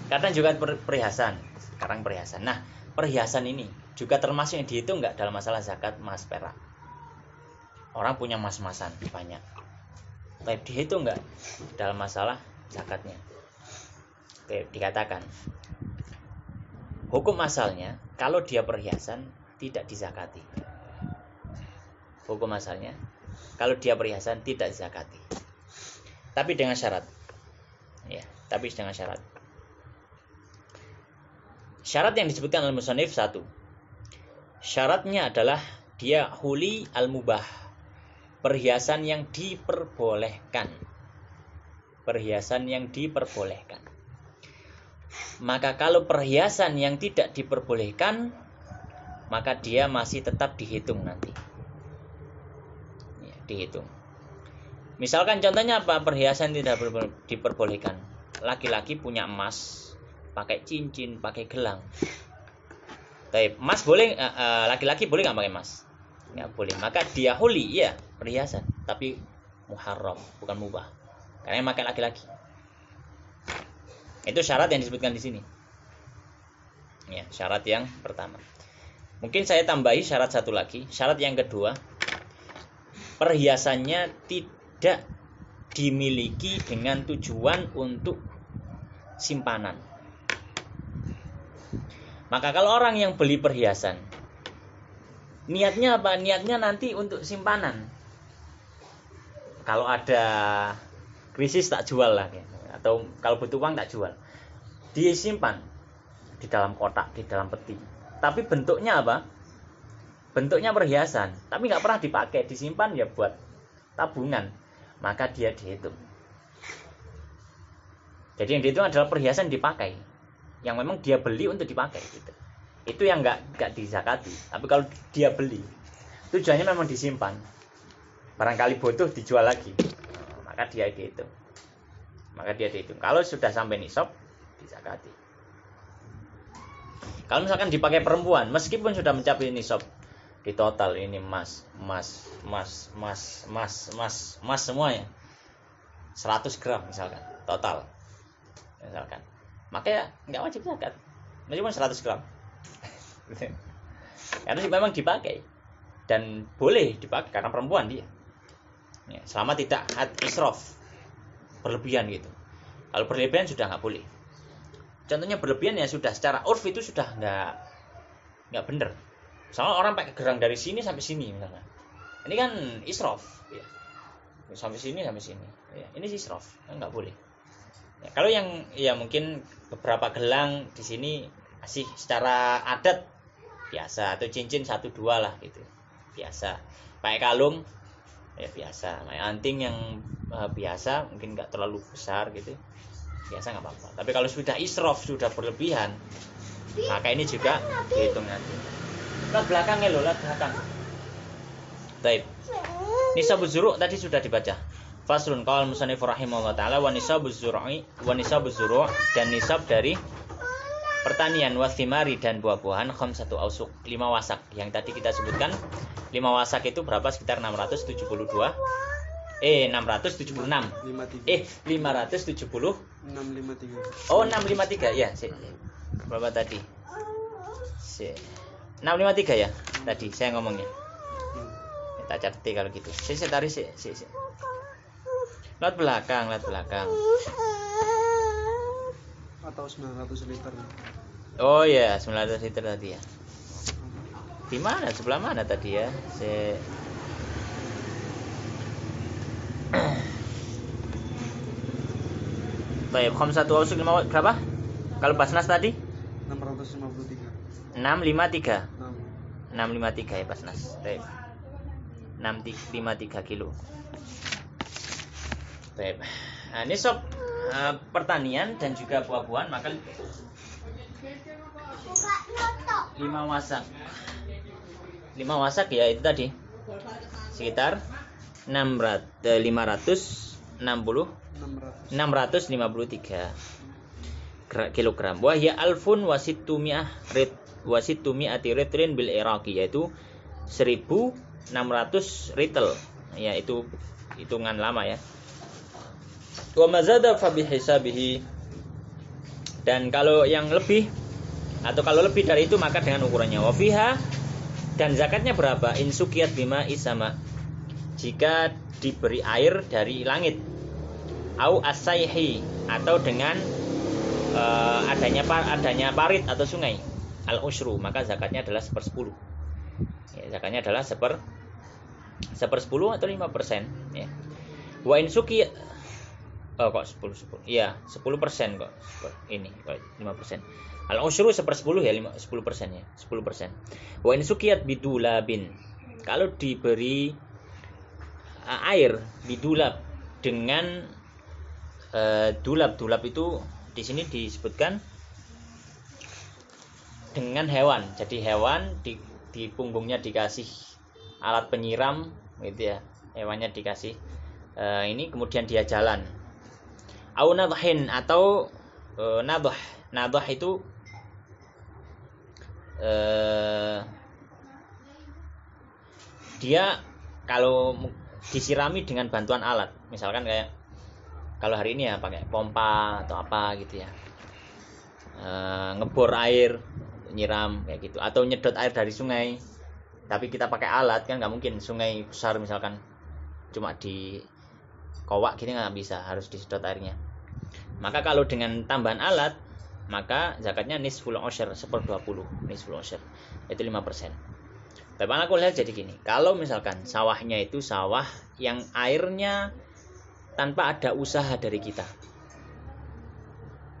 Kadang juga perhiasan. Sekarang perhiasan. Nah, perhiasan ini juga termasuk yang dihitung enggak dalam masalah zakat emas perak? Orang punya emas-emasan banyak. Tapi dihitung enggak dalam masalah zakatnya? Oke, dikatakan hukum asalnya kalau dia perhiasan tidak dizakati. Hukum asalnya kalau dia perhiasan tidak dizakati. Tapi dengan syarat. Ya, tapi dengan syarat. Syarat yang disebutkan oleh musannif 1. Syaratnya adalah dia huli al-mubah. Perhiasan yang diperbolehkan. Perhiasan yang diperbolehkan. Maka kalau perhiasan yang tidak diperbolehkan, maka dia masih tetap dihitung nanti. Ya, dihitung. Misalkan contohnya apa? Perhiasan tidak diperbolehkan. Laki-laki punya emas, pakai cincin, pakai gelang. Tapi emas boleh, laki-laki boleh nggak pakai emas? Nggak boleh. Maka dia huli, ya perhiasan, tapi muharram, bukan mubah. Karena yang pakai laki-laki. Itu syarat yang disebutkan di sini. Ya, syarat yang pertama. Mungkin saya tambahi syarat satu lagi. Syarat yang kedua, perhiasannya tidak dimiliki dengan tujuan untuk simpanan. Maka kalau orang yang beli perhiasan, niatnya apa? Niatnya nanti untuk simpanan. Kalau ada krisis tak jual lah, atau kalau butuh uang tak jual. Disimpan di dalam kotak, di dalam peti. Tapi bentuknya apa? Bentuknya perhiasan, tapi nggak pernah dipakai, disimpan ya buat tabungan. Maka dia dihitung. Jadi yang dihitung adalah perhiasan dipakai, yang memang dia beli untuk dipakai gitu. Itu yang nggak dizakati. Tapi kalau dia beli, tujuannya memang disimpan. Barangkali butuh dijual lagi, maka dia dihitung. Kalau sudah sampai nisab, dizakati. Kalau misalkan dipakai perempuan, meskipun sudah mencapai nisab, di total ini emas semuanya 100 gram misalkan total, misalkan, maka ya nggak wajib zakat, meskipun 100 gram. Karena memang dipakai dan boleh dipakai karena perempuan dia. Ya, selama tidak israf, berlebihan gitu. Kalau berlebihan sudah nggak boleh. Contohnya berlebihan ya sudah secara urf itu sudah nggak benar. Misalnya orang pakai gerang dari sini sampai sini misalnya. Ini kan israf, ya. Sampai sini. Ya, ini israf, nggak boleh. Ya, kalau yang ya mungkin beberapa gelang di sini masih secara adat biasa, atau cincin 1-2 lah gitu. Biasa. Pakai kalung ya biasa. Pakai anting yang biasa mungkin nggak terlalu besar gitu. biasa nggak apa-apa. Tapi kalau sudah israf, sudah berlebihan, maka ini juga dihitung nanti. Lihat belakangnya loh, lihat belakang. Baik. Nisabuz zuru' tadi sudah dibaca. Faslun qala musannif rahimahullah taala wa nisabuz zuru' dan nisab dari pertanian wathimari dan buah-buahan khamsatu ausuk, 5 wasak. Yang tadi kita sebutkan 5 wasak itu berapa? Sekitar 676. 570. 653. Oh, 653 ya. Berapa tadi? 653 ya. Tadi saya ngomongnya. Tak catat kalau gitu. Saya tarik sih. Lihat belakang. Atau 900 liter. Oh ya, 900 liter tadi ya. Di mana? Sebelah mana tadi ya? Baik, khamsatu ausuk berapa? Kalau Basnas tadi? 653. 653. 6. 653 ya Basnas. Baik. 653 kilo. Baik. Nah, ini sob pertanian dan juga buah-buahan maka 5 wasak. 5 wasak ya itu tadi. Sekitar 653 kilogram. Wahya alfun wasittumi'ati ritrin bil iraqi, yaitu 1600 ritel. Ya itu hitungan lama ya. Wa mazada fa bihisabihi, dan kalau yang lebih atau kalau lebih dari itu maka dengan ukurannya. Wa fiha, dan zakatnya berapa? In sukiyat bima isama, jika diberi air dari langit. Au asaihi, atau dengan adanya parit atau sungai. Al usyru, maka zakatnya adalah 1/10. Ya, zakatnya adalah 1/10 atau 5%. Ya. Wa in sukiyat kok 10%. Iya, 10% kok. Ini kok 5%. Al usyru 1/10 ya, 10% ya, 10%. Wa in sukiyat bidulabin, kalau diberi air bidulab dengan dulab itu di sini disebutkan dengan hewan. Jadi hewan di punggungnya dikasih alat penyiram gitu ya. Hewannya dikasih ini, kemudian dia jalan. Au nadhin, atau nadhah itu dia kalau disirami dengan bantuan alat, misalkan kayak kalau hari ini ya pakai pompa atau apa gitu ya, ngebor air, nyiram kayak gitu, atau nyedot air dari sungai. Tapi kita pakai alat kan nggak mungkin, sungai besar misalkan cuma di kowak gitu nggak bisa, harus disedot airnya. Maka kalau dengan tambahan alat, maka zakatnya nisful usyr, 1/20, nisful usyr, itu 5%. Tapi aku lihat jadi gini, kalau misalkan sawahnya itu sawah yang airnya tanpa ada usaha dari kita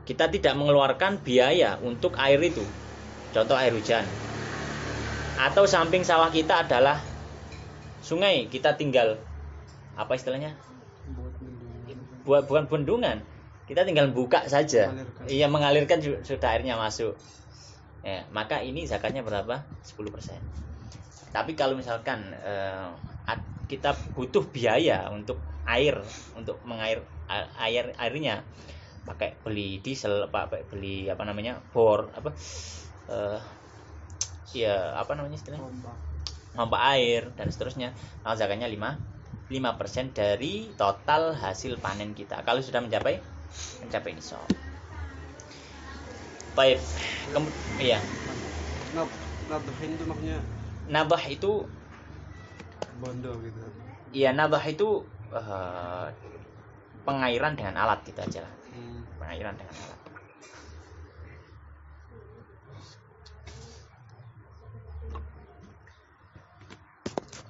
tidak mengeluarkan biaya untuk air itu, contoh air hujan, atau samping sawah kita adalah sungai, kita tinggal apa istilahnya, bukan bendungan, kita tinggal buka saja, mengalirkan sudah airnya masuk ya, maka ini zakatnya berapa? 10%. Tapi kalau misalkan kita butuh biaya untuk air, untuk mengair airnya, pakai beli diesel, pakai beli bor istilahnya pompa air dan seterusnya, maka zakatnya 5% dari total hasil panen kita kalau sudah mencapai nisab. Baik, iya. Nadhin itu maksudnya nadah itu bondo gitu. Iya, nadah itu pengairan dengan alat gitu aja lah. Pengairan dengan alat.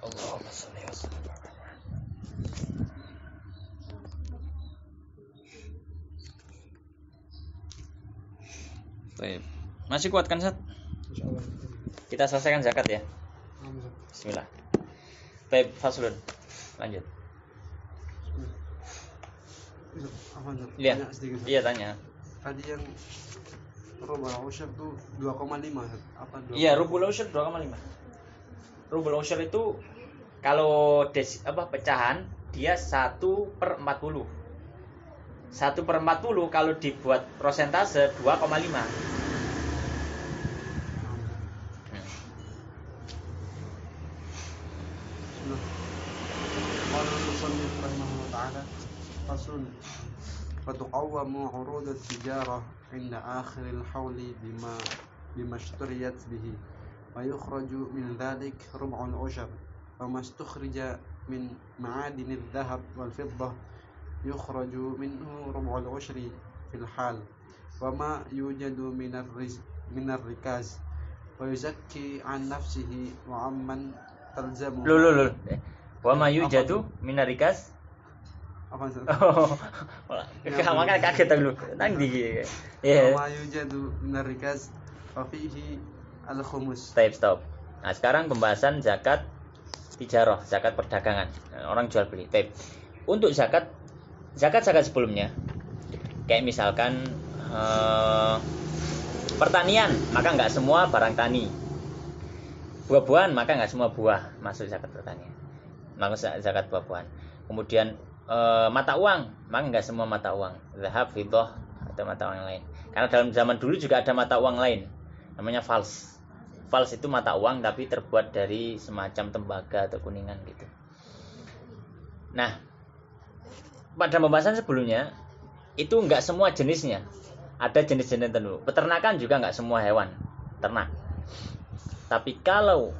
Allahumma shalli wa sallim. Baik. Masih kuat kan, Sat? Insyaallah. Kita selesaikan zakat ya. Bismillah. Baik, faslun. Lanjut. Iya. Tanya sedikit. Iya, tanya. Tadi yang rubul usyr itu 2,5 apa 2? Iya, rubul usyr 2,5. Rubul usyr itu kalau pecahan dia 1/40. 1/40 kalau dibuat persentase 2,5. قال المصنف رحمه الله تعالى فصل فتقوم عروض التجارة عند آخر الحول بما اشتريت به ويخرج من ذلك ربع العشر وما استخرج من معادن الذهب والفضة يخرج منه ربع العشر في الحال وما يوجد من الركاز ويزكي عن نفسه وعمن تلزمه. Wama yujadu minarikas. Apa itu? Makanya kaget dulu. Nang di. Ya. Wama yujadu minarikas fa fihi al-khumus. Stop. Nah, sekarang pembahasan zakat tijarah, zakat perdagangan. Orang jual beli. Untuk zakat sebelumnya kayak misalkan pertanian, maka nggak semua barang tani. Buah-buahan, maka nggak semua buah masuk zakat pertanian. Maka zakat buah-buahan. Kemudian mata uang, maka nggak semua mata uang. Zahab, fiddah atau mata uang yang lain. Karena dalam zaman dulu juga ada mata uang lain, namanya fals. Fals itu mata uang tapi terbuat dari semacam tembaga atau kuningan gitu. Nah, pada pembahasan sebelumnya itu nggak semua jenisnya. Ada jenis-jenis tertentu. Peternakan juga nggak semua hewan ternak. Tapi kalau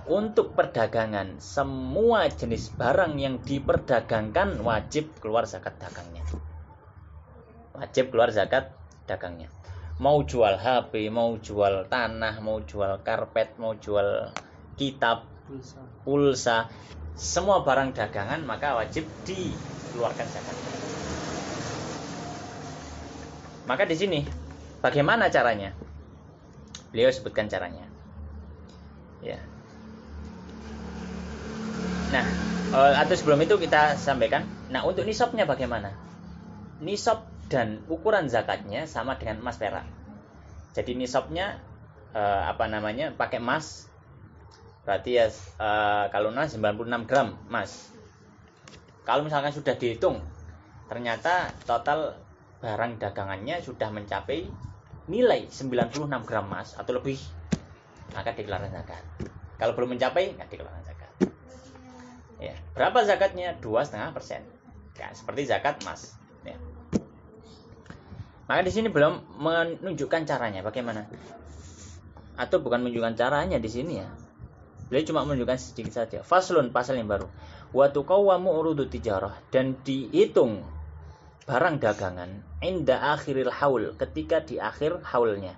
untuk perdagangan, semua jenis barang yang diperdagangkan wajib keluar zakat dagangnya. Wajib keluar zakat dagangnya. Mau jual HP, mau jual tanah, mau jual karpet, mau jual kitab, pulsa, semua barang dagangan maka wajib dikeluarkan zakat. Maka di sini bagaimana caranya? Beliau sebutkan caranya. Ya. Nah, atau sebelum itu kita sampaikan. Nah, untuk nisabnya bagaimana? Nisab dan ukuran zakatnya sama dengan emas perak. Jadi nisabnya pakai emas. Berarti ya kalau 96 gram emas. Kalau misalkan sudah dihitung, ternyata total barang dagangannya sudah mencapai nilai 96 gram emas atau lebih, maka dikeluarkan zakat. Kalau belum mencapai, nggak dikeluarkan zakat. Ya, berapa zakatnya? 2,5%. Ya, seperti zakat emas. Ya. Maka di sini belum menunjukkan caranya bagaimana. Atau bukan menunjukkan caranya di sini ya. Beliau cuma menunjukkan sedikit saja. Faslun, pasal yang baru. Wa tuqawwamu urudut tijarah, dan dihitung barang dagangan inda akhiril haul, ketika di akhir haulnya.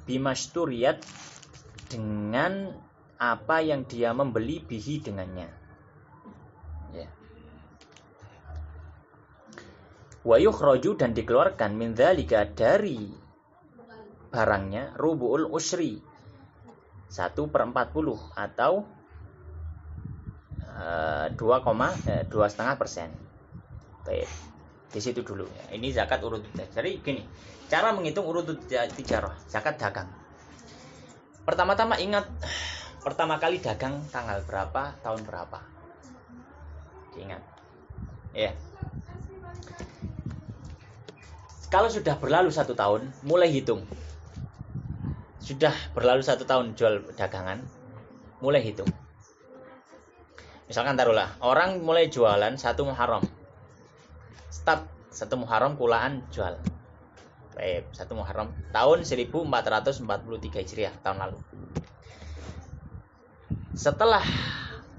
Bimasturiyat, dengan apa yang dia membeli bihi dengannya. Ya. Wa yukhraju, dan dikeluarkan min dzalika, dari barangnya, rubu'ul usri, 1/40 atau 2,5%. Baik. Di situ dulu ya. Ini zakat urut. Jadi gini, cara menghitung urut tijarah, zakat dagang. Pertama-tama ingat, pertama kali dagang tanggal berapa, tahun berapa. Ingat. Ya. Kalau sudah berlalu 1 tahun, mulai hitung. Sudah berlalu 1 tahun jual dagangan, mulai hitung. Misalkan taruhlah, orang mulai jualan 1 Muharram. Start 1 Muharram kulaan jual. Baik, 1 Muharram tahun 1443 Hijriah, tahun lalu. Setelah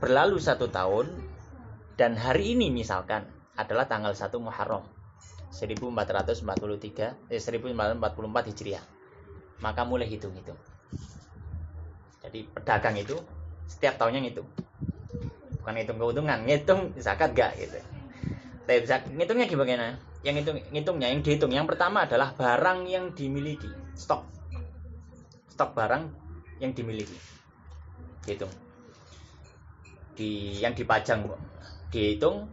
berlalu 1 tahun dan hari ini misalkan adalah tanggal 1 Muharram 1444 Hijriah, maka mulai hitung-hitung. Jadi pedagang itu setiap tahunnya ngitung. Bukan ngitung keuntungan, ngitung zakat gak gitu. Tapi ngitungnya gimana? Yang dihitung yang pertama adalah barang yang dimiliki, stok barang yang dimiliki, dihitung. Yang dipajang dihitung,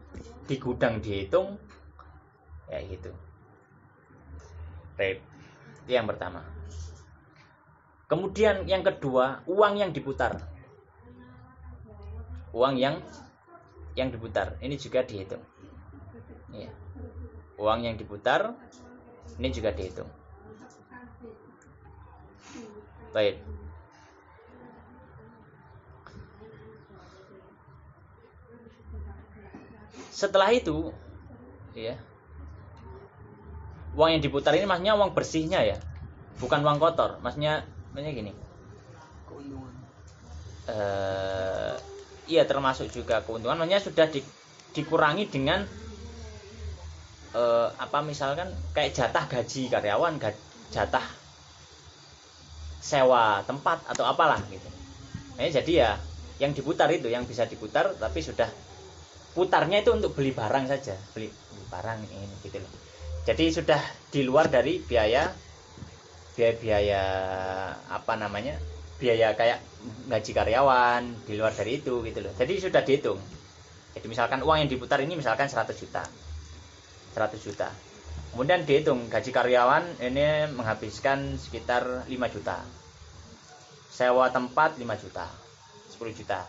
di gudang dihitung, Ya gitu. Baik. Itu yang pertama. Kemudian yang kedua, uang yang diputar. Uang yang diputar ini juga dihitung. Ya. Uang yang diputar ini juga dihitung. Baik. Setelah itu, ya, uang yang diputar ini maksudnya uang bersihnya ya, bukan uang kotor. Maksudnya gini. Keuntungan. Iya termasuk juga keuntungan. Maksudnya sudah dikurangi dengan misalkan kayak jatah gaji karyawan, jatah sewa tempat atau apalah gitu. Jadi ya yang diputar itu yang bisa diputar, tapi sudah putarnya itu untuk beli barang saja, beli barang ini gitu loh. Jadi sudah di luar dari biaya biaya kayak gaji karyawan, di luar dari itu gitu loh. Jadi sudah dihitung. Jadi misalkan uang yang diputar ini misalkan 100 juta. Kemudian dihitung gaji karyawan ini menghabiskan sekitar 5 juta. Sewa tempat 5 juta. 10 juta.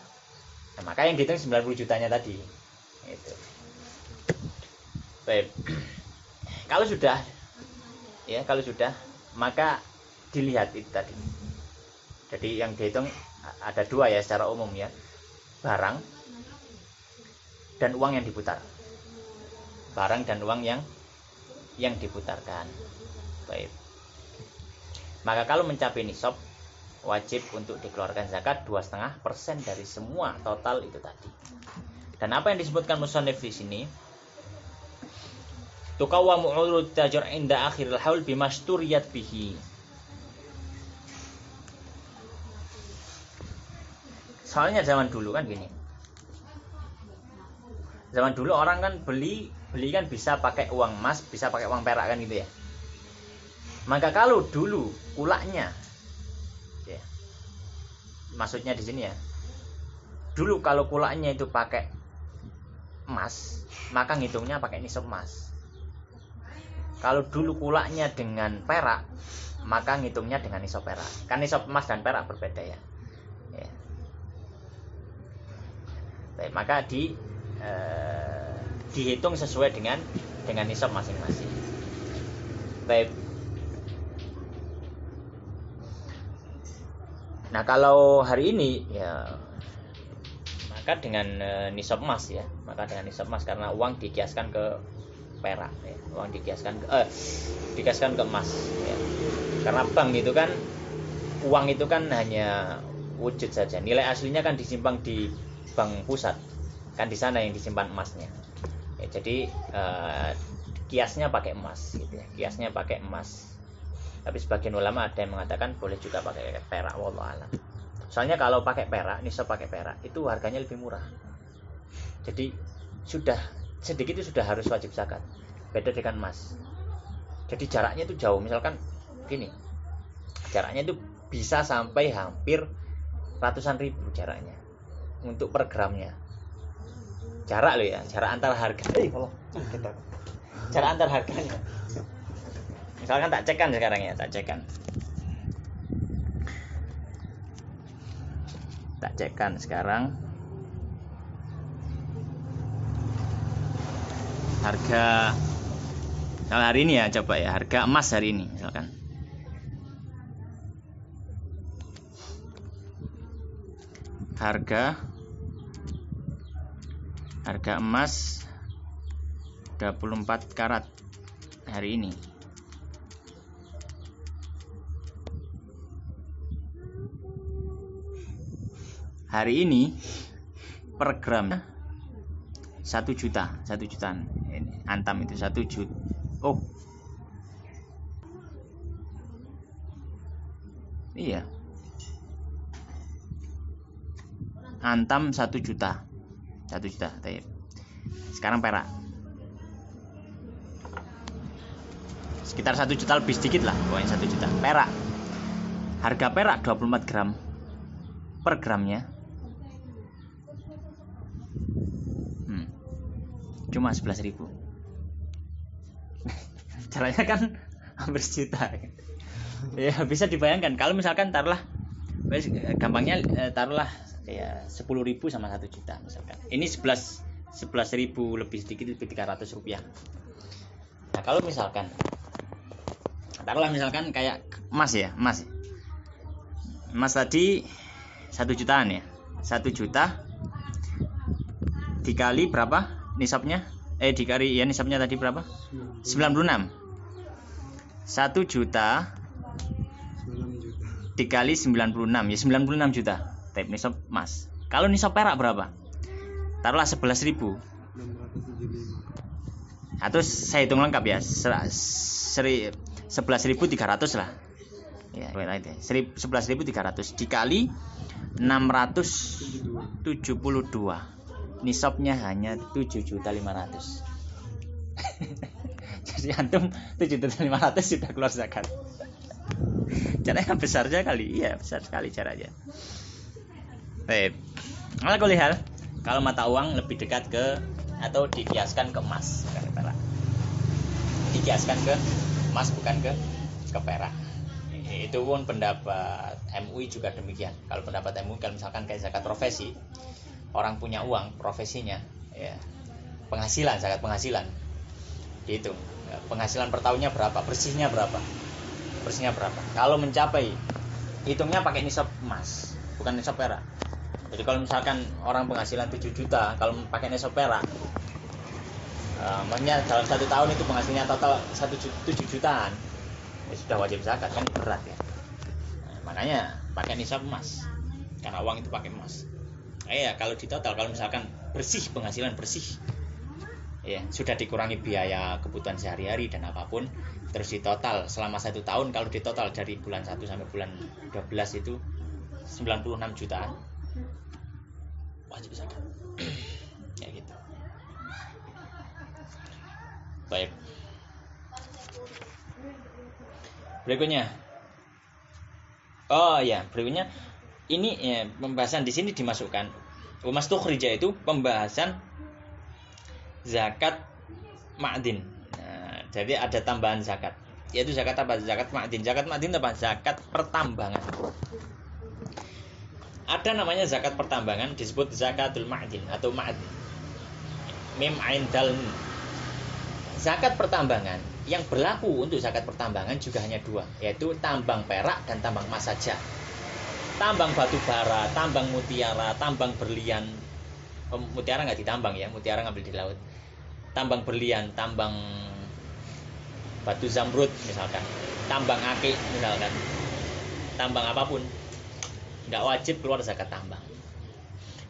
Nah, maka yang dihitung 90 jutanya tadi. Itu. Baik. Kalau sudah, maka dilihat itu tadi. Jadi yang dihitung ada dua ya secara umum ya, barang dan uang yang diputar. Barang dan uang yang diputarkan. Baik. Maka kalau mencapai nisab, wajib untuk dikeluarkan zakat 2,5% dari semua total itu tadi. Dan apa yang disebutkan musannif di sini? Tuqawwamu 'urud tajur 'inda akhiril haul bimasturiyat bihi. Soalnya zaman dulu kan gini. Zaman dulu orang kan beli kan bisa pakai uang emas, bisa pakai uang perak kan gitu ya. Maka kalau dulu kulaknya ya. Maksudnya di sini ya. Dulu kalau kulaknya itu pakai emas, maka ngitungnya pakai nisab emas. Kalau dulu kulaknya dengan perak, maka ngitungnya dengan nisab perak. Kan nisab emas dan perak berbeda ya. Baik, maka dihitung sesuai dengan nisab masing-masing. Baik. Nah, kalau hari ini ya maka dengan nisab emas ya, karena uang dikiaskan ke perak ya. Uang dikiaskan ke emas ya. Karena bank itu kan uang itu kan hanya wujud saja. Nilai aslinya kan disimpan di bank pusat. Kan di sana yang disimpan emasnya. Ya, jadi kiasnya pakai emas gitu ya. Kiasnya pakai emas. Tapi sebagian ulama ada yang mengatakan boleh juga pakai perak, wallahu a'lam. Soalnya kalau pakai perak, nisab pakai perak itu harganya lebih murah. Jadi sudah sedikit itu sudah harus wajib zakat. Beda dengan emas. Jadi jaraknya itu jauh. Misalkan gini. Jaraknya itu bisa sampai hampir ratusan ribu jaraknya untuk per gramnya. Jarak loh ya, jarak antar harga. Jarak antar harganya. Misalkan tak cekkan sekarang ya, tak cekkan sekarang harga kalau hari ini ya, coba ya harga emas hari ini misalkan harga emas 24 karat hari ini per gram 1 jutaan ini antam itu 1 juta. Oh iya, antam 1 juta. Sekarang perak sekitar 1 juta lebih sedikit lah, pokoknya 1 juta. Perak, harga perak 24 gram per gramnya cuma 11.000. Caranya kan hampir sejuta. Ya bisa dibayangkan kalau misalkan taruhlah gampangnya taruhlah ya 10.000 sama 1 juta misalkan. Ini 11.000 lebih sedikit lebih 300 rupiah. Nah kalau misalkan taruhlah misalkan kayak emas tadi 1 jutaan ya, 1 juta dikali berapa nisabnya? Dikali ya nisabnya tadi berapa? 96. 1 juta dikali 96 ya 96 juta. Tapi nisab emas. Kalau nisab perak berapa? Taruhlah 11.000. Atau saya hitung lengkap ya. 11.300 lah. Ya, 11.300 dikali 672. Nisabnya hanya 7.500.000. Jadi antum 7.500.000 sudah keluar zakat. Caranya besarnya kali, iya besar sekali caranya. Baik. Ala kulli hal, kalau mata uang lebih dekat ke atau dikiaskan ke emas, bukan ke perak. Dikiaskan ke emas bukan ke perak. Itu pun pendapat MUI juga demikian. Kalau pendapat MUI kalau misalkan kayak zakat profesi, orang punya uang profesinya, ya penghasilan zakat penghasilan, dihitung. Penghasilan per tahunnya berapa, bersihnya berapa. Kalau mencapai, hitungnya pakai nisab emas, bukan nisab perak. Jadi kalau misalkan orang penghasilan 7 juta, kalau pakai nisab perak, maksudnya dalam 1 tahun itu penghasilannya total 7 jutaan, ya sudah wajib zakat kan berat ya. Makanya pakai nisab emas, karena uang itu pakai emas. Ya kalau di total, kalau misalkan bersih penghasilan bersih, ya sudah dikurangi biaya kebutuhan sehari-hari dan apapun, terus di total selama 1 tahun, kalau di total dari bulan 1 sampai bulan 12 itu 96 jutaan wajib zakat. Ya gitu. Baik. Berikutnya. Berikutnya ini pembahasan di sini dimasukkan. Umastukhrija itu pembahasan zakat ma'din. Nah, jadi ada tambahan zakat, yaitu zakat apa? Zakat ma'din. Zakat ma'din apa? Zakat pertambangan. Ada namanya zakat pertambangan, disebut zakatul ma'din atau ma'din. Mim ain dal. Zakat pertambangan yang berlaku untuk zakat pertambangan juga hanya 2, yaitu tambang perak dan tambang emas saja. Tambang batu bara, tambang mutiara, tambang berlian. Mutiara nggak ditambang ya, mutiara ngambil di laut. Tambang berlian, tambang batu zamrud misalkan, tambang akik misalkan, tambang apapun nggak wajib keluar zakat tambang.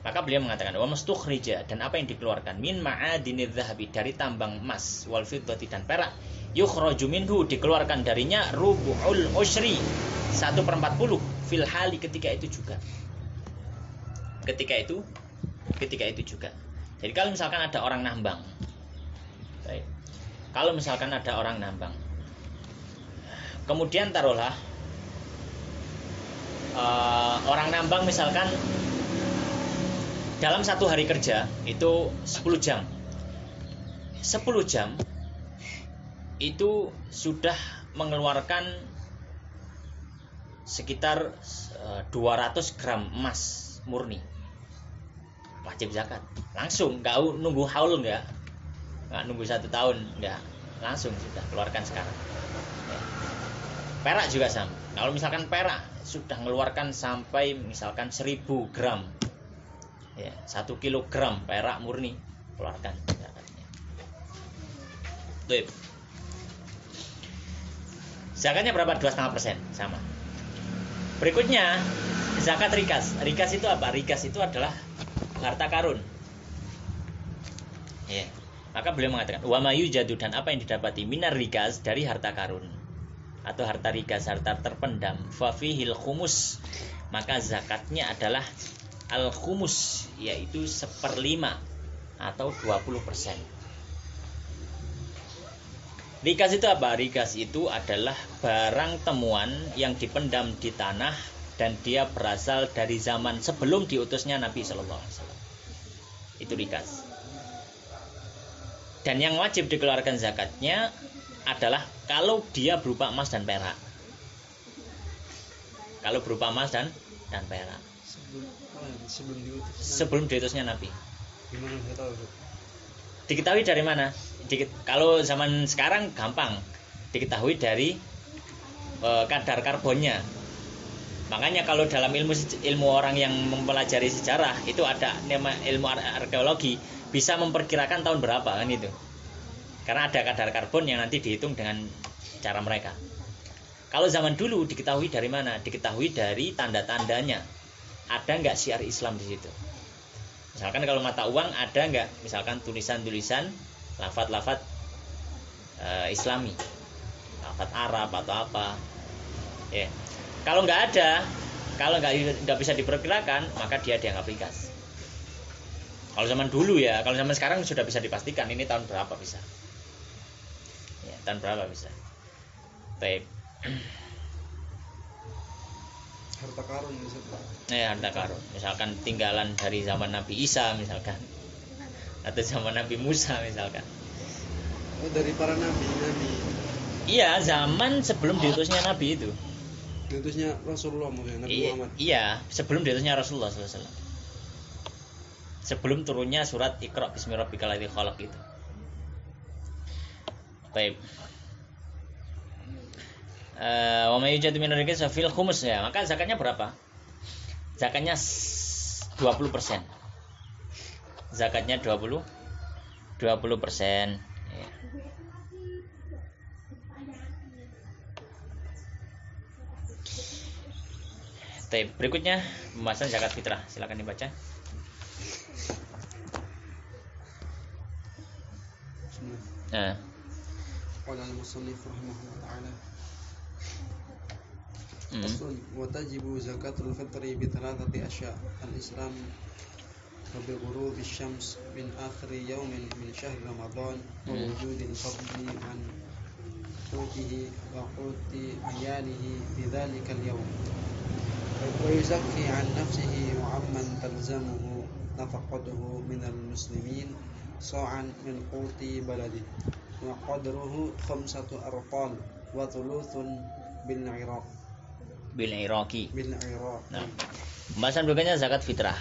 Maka beliau mengatakan wa mastukhrija, dan apa yang dikeluarkan min ma'adinidz dzahabi, dari tambang emas, wal fiddati dan perak, yukhraju minhu, dikeluarkan darinya rubu'ul usyri, 1/40 fil hali, ketika itu juga. Jadi kalau misalkan ada orang nambang, baik. Kalau misalkan ada orang nambang, kemudian taruhlah orang nambang misalkan dalam 1 hari kerja itu 10 jam. 10 jam itu sudah mengeluarkan sekitar 200 gram emas murni. Wajib zakat. Langsung, nggak nunggu haul, nggak nunggu 1 tahun, nggak, langsung sudah keluarkan sekarang. Ya. Perak juga sama. Kalau misalkan perak sudah mengeluarkan sampai misalkan 1000 gram, ya 1 kilogram perak murni, keluarkan zakatnya. Tuh. Zakatnya berapa? 2,5%, sama. Berikutnya zakat rikas. Rikas itu apa? Rikas itu adalah harta karun. Ya. Maka beliau mengatakan wa ma yujadu, dan apa yang didapati minar rikas, dari harta karun atau harta rikas, harta terpendam, fa fihil khumus, maka zakatnya adalah al khumus, yaitu 1/5 atau 20%. Rikas itu apa? Rikas itu adalah barang temuan yang dipendam di tanah dan dia berasal dari zaman sebelum diutusnya Nabi Sallallahu Alaihi Wasallam. Itu rikas. Dan yang wajib dikeluarkan zakatnya adalah kalau dia berupa emas dan perak. Kalau berupa emas dan perak. Sebelum diutusnya Nabi. Gimana saya tahu? Diketahui dari mana? Kalau zaman sekarang gampang diketahui dari kadar karbonnya. Makanya kalau dalam ilmu orang yang mempelajari sejarah itu ada nama ilmu arkeologi, bisa memperkirakan tahun berapa kan itu. Karena ada kadar karbon yang nanti dihitung dengan cara mereka. Kalau zaman dulu diketahui dari mana? Diketahui dari tanda-tandanya. Ada nggak syiar Islam di situ? Misalkan kalau mata uang ada nggak? Misalkan tulisan-tulisan lafaz-lafaz Islami, lafaz Arab atau apa? Ya. Kalau nggak ada, kalau nggak bisa diperkirakan, maka dia dianggap ringkas. Kalau zaman dulu ya, kalau zaman sekarang sudah bisa dipastikan ini tahun berapa bisa. Ya, tahun berapa bisa. Baik. Harta karun misalnya. Harta karun. Misalkan tinggalan dari zaman Nabi Isa misalkan, atau zaman Nabi Musa misalkan. Oh, dari para nabi. Iya, zaman sebelum diutusnya Nabi itu. Diutusnya Rasulullah mungkin, Nabi Muhammad. Iya, sebelum diutusnya Rasulullah SAW. Sebelum turunnya surat Iqra bismi rabbikal ladzi khalaq itu. Baik. Wa may yujadu min rizqi fil khumus ya. Maka zakatnya berapa? Zakatnya 20%. Zakatnya 20%. Ya. Berikutnya pembahasan zakat fitrah. Silakan dibaca. Nah. Qala al-musannif rahimahullah ta'ala. وتجب زكاة الفطر بثلاثة أشياء: الإسلام وبغروب الشمس من آخر يوم من شهر رمضان ووجود الفضل عن قوته وقوت عياله في ذلك اليوم، ويزكي عن نفسه وعمن تلزمه نفقته من المسلمين صاعا من قوت بلده وقدره 5 أرطال وثلث بالعراق. Nah, pembahasan berikutnya zakat fitrah.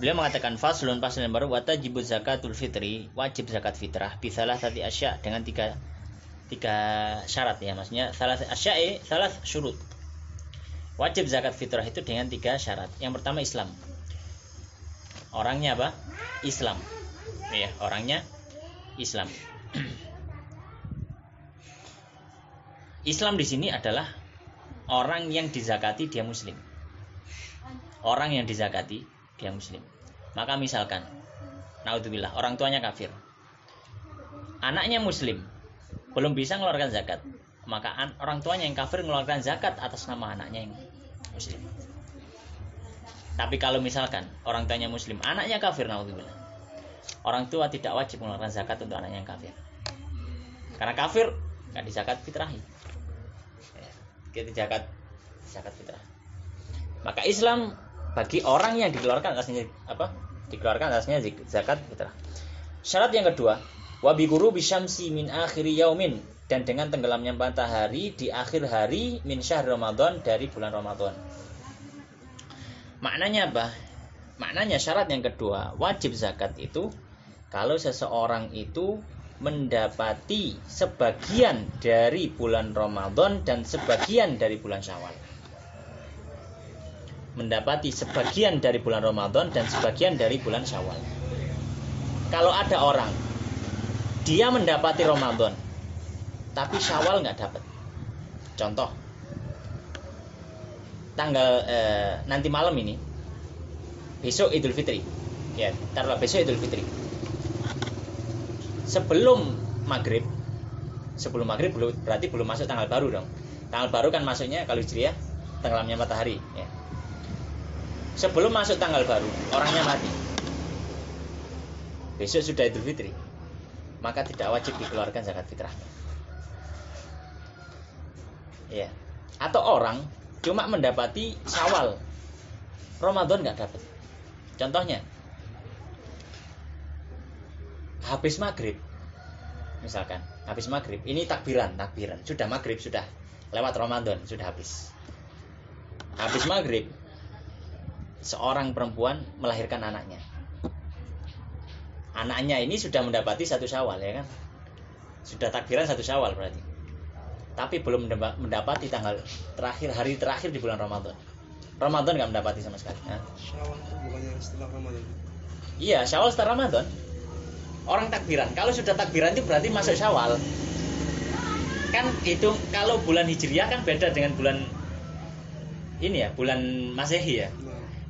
Beliau mengatakan faslun, pasal yang baru, watajibu zakatul fitri, wajib zakat fitrah bisalah tadi asya, dengan tiga syarat ya, maksudnya salah syurut. Wajib zakat fitrah itu dengan 3 syarat. Yang pertama Islam. Orangnya apa? Islam. Ya, orangnya Islam. Islam di sini adalah orang yang dizakati dia muslim. Orang yang dizakati dia muslim. Maka misalkan, naudzubillah, orang tuanya kafir, anaknya muslim, belum bisa mengeluarkan zakat, maka orang tuanya yang kafir mengeluarkan zakat atas nama anaknya yang muslim. Tapi kalau misalkan orang tuanya muslim, anaknya kafir, naudzubillah, orang tua tidak wajib mengeluarkan zakat untuk anaknya yang kafir. Karena kafir nggak dizakat fitrahi. Zakat fitrah. Maka Islam bagi orang yang dikeluarkan atasnya zakat fitrah. Syarat yang kedua, wa bi ghurubi syamsi min akhiri yaumin, dan dengan tenggelamnya matahari di akhir hari min syahr Ramadan, dari bulan Ramadan. Maknanya apa? Maknanya syarat yang kedua, wajib zakat itu kalau seseorang itu mendapati sebagian dari bulan Ramadan dan sebagian dari bulan Syawal. Mendapati sebagian dari bulan Ramadan dan sebagian dari bulan Syawal. Kalau ada orang dia mendapati Ramadan tapi Syawal nggak dapat. Contoh, tanggal nanti malam ini, besok Idul Fitri. Ya, taruhlah besok Idul Fitri. Sebelum maghrib berarti belum masuk tanggal baru dong. Tanggal baru kan masuknya kalau Hijriah tenggelamnya matahari ya. Sebelum masuk tanggal baru orangnya mati, besok sudah Idul Fitri, maka tidak wajib dikeluarkan zakat fitrahnya ya. Atau orang cuma mendapati Syawal, Ramadan nggak dapat. Contohnya, habis maghrib misalkan habis maghrib, ini takbiran, sudah maghrib, sudah lewat Ramadan, sudah habis maghrib, seorang perempuan melahirkan anaknya ini sudah mendapati 1 Syawal, ya kan, sudah takbiran 1 Syawal berarti, tapi belum mendapati hari terakhir di bulan Ramadan nggak mendapati sama sekali. Syawal itu bukannya setelah Ramadan? Iya, Syawal setelah Ramadan. Orang takbiran, kalau sudah takbiran itu berarti masuk Syawal. Kan itu kalau bulan Hijriah kan beda dengan bulan ini ya, bulan Masehi ya.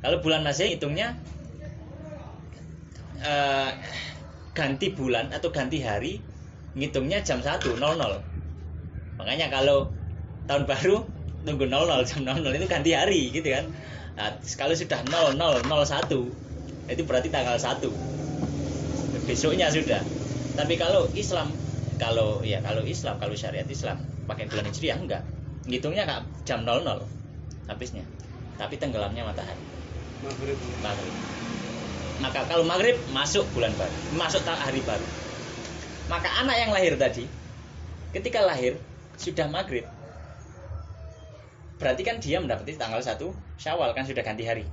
Kalau bulan Masehi hitungnya ganti bulan atau ganti hari, ngitungnya jam 1.00. Makanya kalau tahun baru tunggu 00 jam 00 itu ganti hari gitu kan. Nah, kalau sudah 0001 itu berarti tanggal 1. Besoknya sudah. Tapi kalau Islam, kalau syariat Islam pakai bulan Hijriah enggak. Ngitungnya enggak jam 00 habisnya. Tapi tenggelamnya matahari. Maghrib. Maka kalau maghrib masuk bulan baru, masuk hari baru. Maka anak yang lahir tadi ketika lahir sudah maghrib, berarti kan dia mendapati tanggal 1 Syawal, kan sudah ganti hari.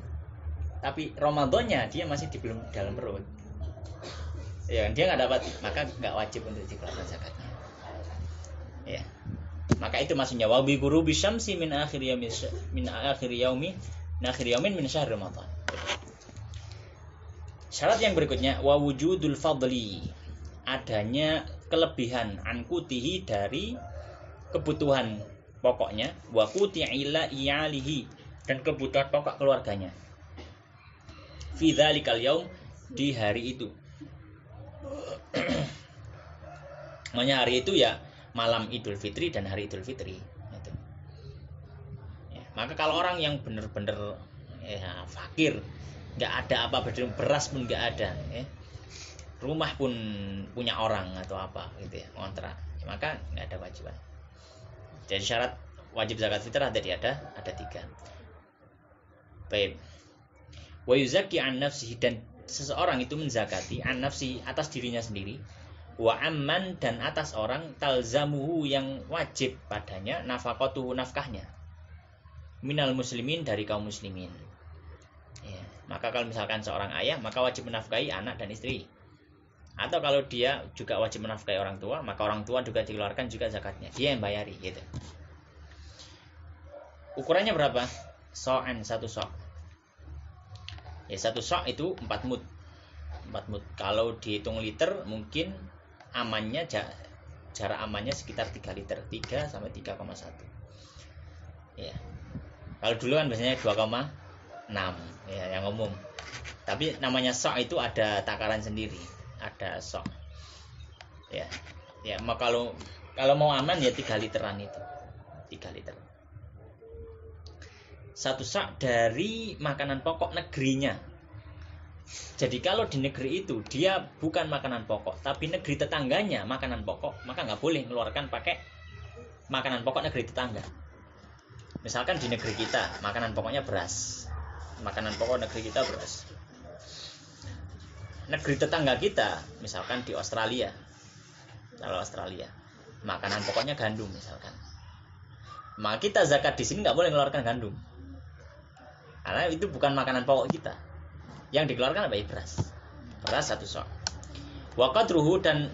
Tapi Ramadannya dia masih di belum dalam perut. Ya, dia nggak dapat, maka nggak wajib untuk dikeluarkan zakatnya. Ya. Maka itu maksudnya wa bi ghurubi syamsi min akhir yaumin min syahr Ramadan. Syarat yang berikutnya wa wujudul fadli, adanya kelebihan anqutihi dari kebutuhan pokoknya, wa quti'ila iyalihi, dan kebutuhan pokok keluarganya, fi dzalikal yaum, di hari itu. Makanya hari itu ya malam Idul Fitri dan hari Idul Fitri gitu. Ya, maka kalau orang yang benar-benar ya fakir, nggak ada apa, beras pun nggak ada, ya, rumah pun punya orang atau apa gitu ya, kontrak, ya, maka nggak ada wajiban. Jadi syarat wajib zakat fitrah tadi ada 3. Baik. Wa yuzakki an nafsihi, dan seseorang itu menzakati an nafsi, atas dirinya sendiri, wa amman, dan atas orang, talzamuhu, yang wajib padanya, nafaqatuhu, nafkahnya, minal muslimin, dari kaum muslimin. Ya, maka kalau misalkan seorang ayah, maka wajib menafkahi anak dan istri. Atau kalau dia juga wajib menafkahi orang tua, maka orang tua juga dikeluarkan juga zakatnya, dia yang bayari gitu. Ukurannya berapa? So'an, 1 so'. Ya, 1 so' itu 4 mud. 4 mud. Kalau dihitung liter, mungkin amannya jarak amannya sekitar 3 liter, 3 sampai 3,1. Ya. Kalau dulu kan biasanya 2,6 ya, yang umum. Tapi namanya so' itu ada takaran sendiri, ada so'. Ya. Ya, maka kalau mau aman ya 3 literan itu. 3 liter. 1 so' dari makanan pokok negerinya. Jadi kalau di negeri itu dia bukan makanan pokok, tapi negeri tetangganya makanan pokok, maka nggak boleh mengeluarkan pakai makanan pokok negeri tetangga. Misalkan di negeri kita makanan pokoknya beras, makanan pokok negeri kita beras. Negeri tetangga kita, misalkan di Australia, kalau Australia makanan pokoknya gandum misalkan, maka kita zakat di sini nggak boleh mengeluarkan gandum, karena itu bukan makanan pokok kita. Yang dikeluarkan apa? Beras 1 so'. Wa qadruhu, dan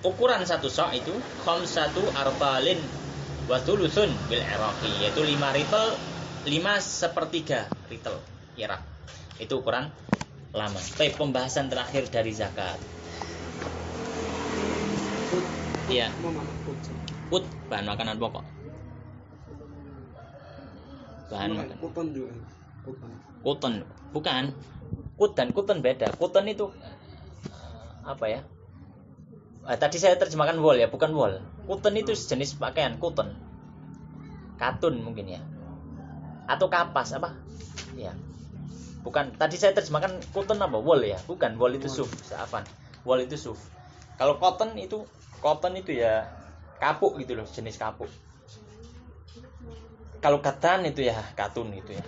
ukuran 1 so' itu 5 arbalin wa thuluthun bil iraqi, yaitu 5 ritel, 5/3 ritel Irak. Itu ukuran lama. Baik, pembahasan terakhir dari zakat. Iya. Ut, bahan makanan pokok. Bahan makanan. Kuton, bukan. Kuton beda. Kuton itu apa ya? Tadi saya terjemahkan wol ya, bukan wol. Kuton itu sejenis pakaian, kuton. Katun mungkin ya. Atau kapas apa? Ya. Bukan, tadi saya terjemahkan kuton apa? Wol ya, bukan. Wol itu suf, saafan. Wol itu suf. Kalau cotton itu ya kapuk gitu loh, jenis kapuk. Kalau katan itu ya katun gitu ya.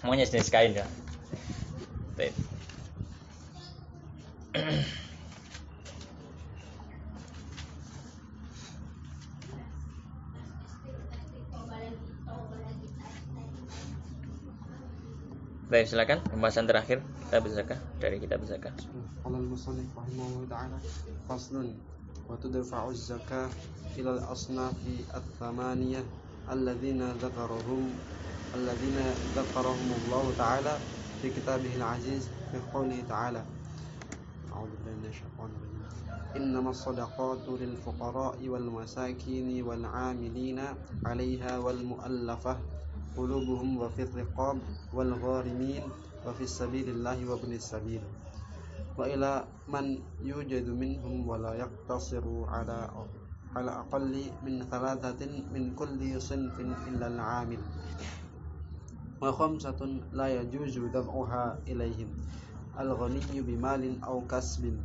Semuanya jenis kain ya. Baik. Baik, silakan pembahasan terakhir kitab zakah dari kitab zakah. Qala al-musannif rahimahullah ta'ala faslun wa tudfa'u az-zakah ila al-asnafi ath-thamaniyah alladhina dzakarahum Allah ta'ala fi kitabihil aziz fi qawlihi ta'ala a'udzu billahi minasy syaithanir rajim innamas shadaqatu lil fuqara'i wal masakin wal 'amilina 'alaiha wal mu'allafah qulubuhum wa fir riqab wal gharimin wa fis sabilillahi wa ibnis sabil wa ila man yujadu minhum wa la yaqtasiru ala aqalli min thalathatin min kulli sinfin illa al-'amil wa khamsatun la yajuzu dab'uha ilaihim al-ghaniyyu bimalin aw kasbin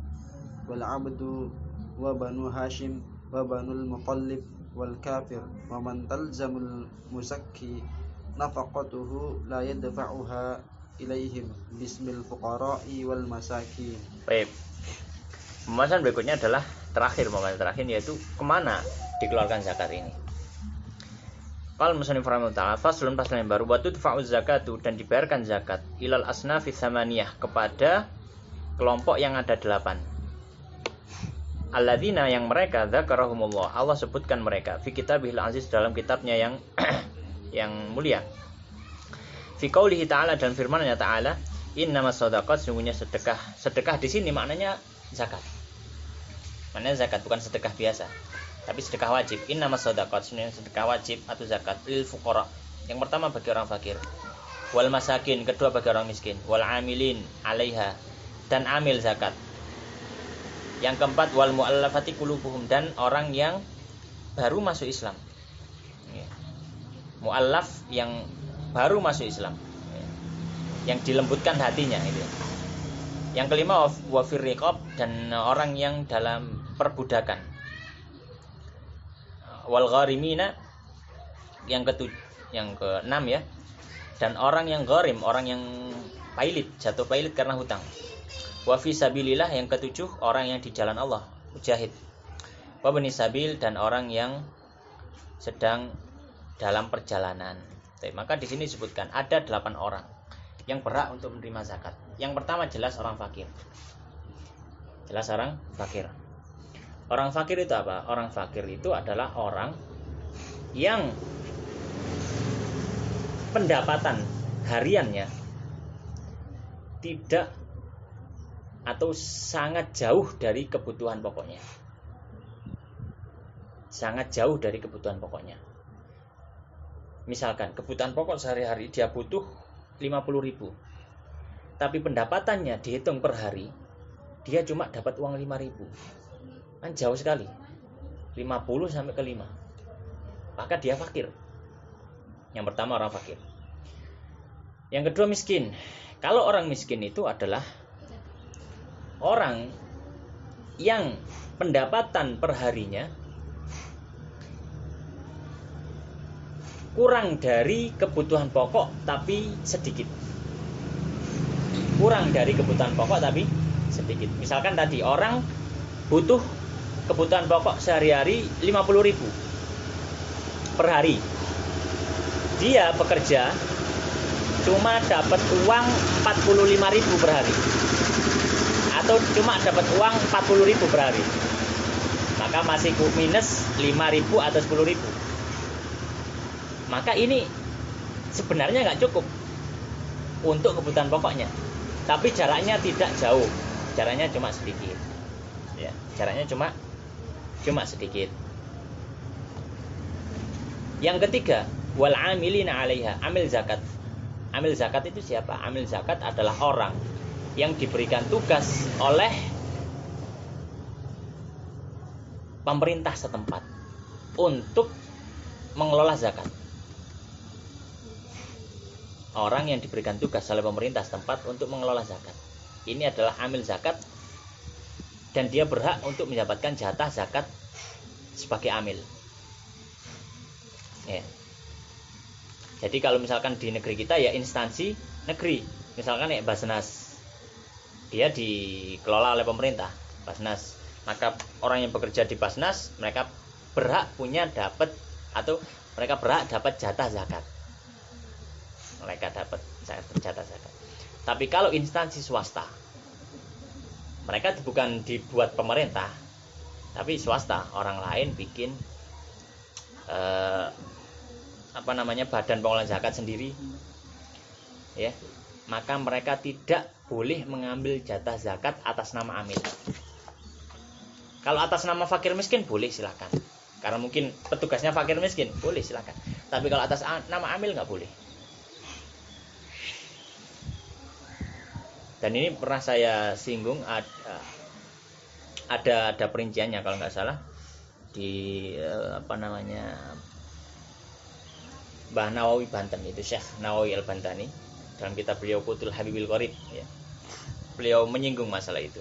wal 'abdu wa banu hashim wa banul mutallib wal kafir wa man talzamul musakki nafaqatuhu la yadfa'uha ilaihim bismil fuqara'i wal masakin. Baik. Pembahasan berikutnya adalah pembahasan terakhir yaitu kemana dikeluarkan zakat ini. Qal musannif rahimahullah ta'ala faslun pasal yang baru wa tudfa'u zakatu dan dibayarkan zakat ilal asnafi tsamaniyah kepada kelompok yang ada 8. Alladzina yang mereka dzakarahumullah Allah sebutkan mereka fi kitabihil aziz dalam kitabnya yang mulia. Fi qaulihi ta'ala dan firman-Nya ta'ala innamas shadaqat sungguhnya sedekah di sini maknanya zakat. Maknanya zakat bukan sedekah biasa, tapi sedekah wajib. Innamas shadaqat sungguhnya sedekah wajib atau zakat lil fuqara. Yang pertama bagi orang fakir. Wal masakin kedua bagi orang miskin. Wal amilin 'alaiha dan amil zakat. Yang keempat wal mu'allafati qulubuhum dan orang yang baru masuk Islam. Mu'allaf yang baru masuk Islam, yang dilembutkan hatinya itu. Yang kelima wa fir riqab dan orang yang dalam perbudakan. Wal gharimina yang keenam ya. Dan orang yang gharim, orang yang jatuh pailit karena hutang. Wa fi sabilillah yang ketujuh orang yang di jalan Allah, mujahid. Wa bani sabil dan orang yang sedang dalam perjalanan. Maka di sini disebutkan ada 8 orang yang berhak untuk menerima zakat. Yang pertama jelas orang fakir. Jelas orang fakir. Orang fakir itu apa? Orang fakir itu adalah orang yang pendapatan hariannya tidak atau sangat jauh dari kebutuhan pokoknya. Sangat jauh dari kebutuhan pokoknya. Misalkan kebutuhan pokok sehari-hari dia butuh 50.000. Tapi pendapatannya dihitung per hari, dia cuma dapat uang 5.000. Kan jauh sekali. 50 sampai ke 5. Maka dia fakir. Yang pertama orang fakir. Yang kedua miskin. Kalau orang miskin itu adalah orang yang pendapatan per harinya kurang dari kebutuhan pokok tapi sedikit. Kurang dari kebutuhan pokok tapi sedikit. Misalkan tadi orang butuh kebutuhan pokok sehari-hari 50.000 per hari. Dia bekerja cuma dapat uang 45.000 per hari. Atau cuma dapat uang 40.000 per hari. Maka masih minus 5.000 atau 10.000. Maka ini sebenarnya nggak cukup untuk kebutuhan pokoknya, tapi jaraknya tidak jauh, jaraknya cuma sedikit, ya, jaraknya cuma sedikit. Yang ketiga, wal amilina 'alaiha, amil zakat. Amil zakat itu siapa? Amil zakat adalah orang yang diberikan tugas oleh pemerintah setempat untuk mengelola zakat. Orang yang diberikan tugas oleh pemerintah setempat untuk mengelola zakat. Ini adalah amil zakat dan dia berhak untuk mendapatkan jatah zakat sebagai amil. Ya. Jadi kalau misalkan di negeri kita ya instansi negeri, misalkan ya Basnas, dia dikelola oleh pemerintah, Basnas. Maka orang yang bekerja di Basnas mereka berhak dapat jatah zakat. Mereka dapat jatah zakat. Tapi kalau instansi swasta, mereka bukan dibuat pemerintah, tapi swasta, orang lain bikin badan pengelolaan zakat sendiri, ya, maka mereka tidak boleh mengambil jatah zakat atas nama amil. Kalau atas nama fakir miskin boleh, silakan. Karena mungkin petugasnya fakir miskin, boleh, silakan. Tapi kalau atas nama amil nggak boleh. Dan ini pernah saya singgung, ada perinciannya kalau nggak salah di Mbah Nawawi Banten, itu Syekh Nawawi Al-Bantani dalam kitab beliau Qutul Habibil Qorib, ya. Beliau menyinggung masalah itu.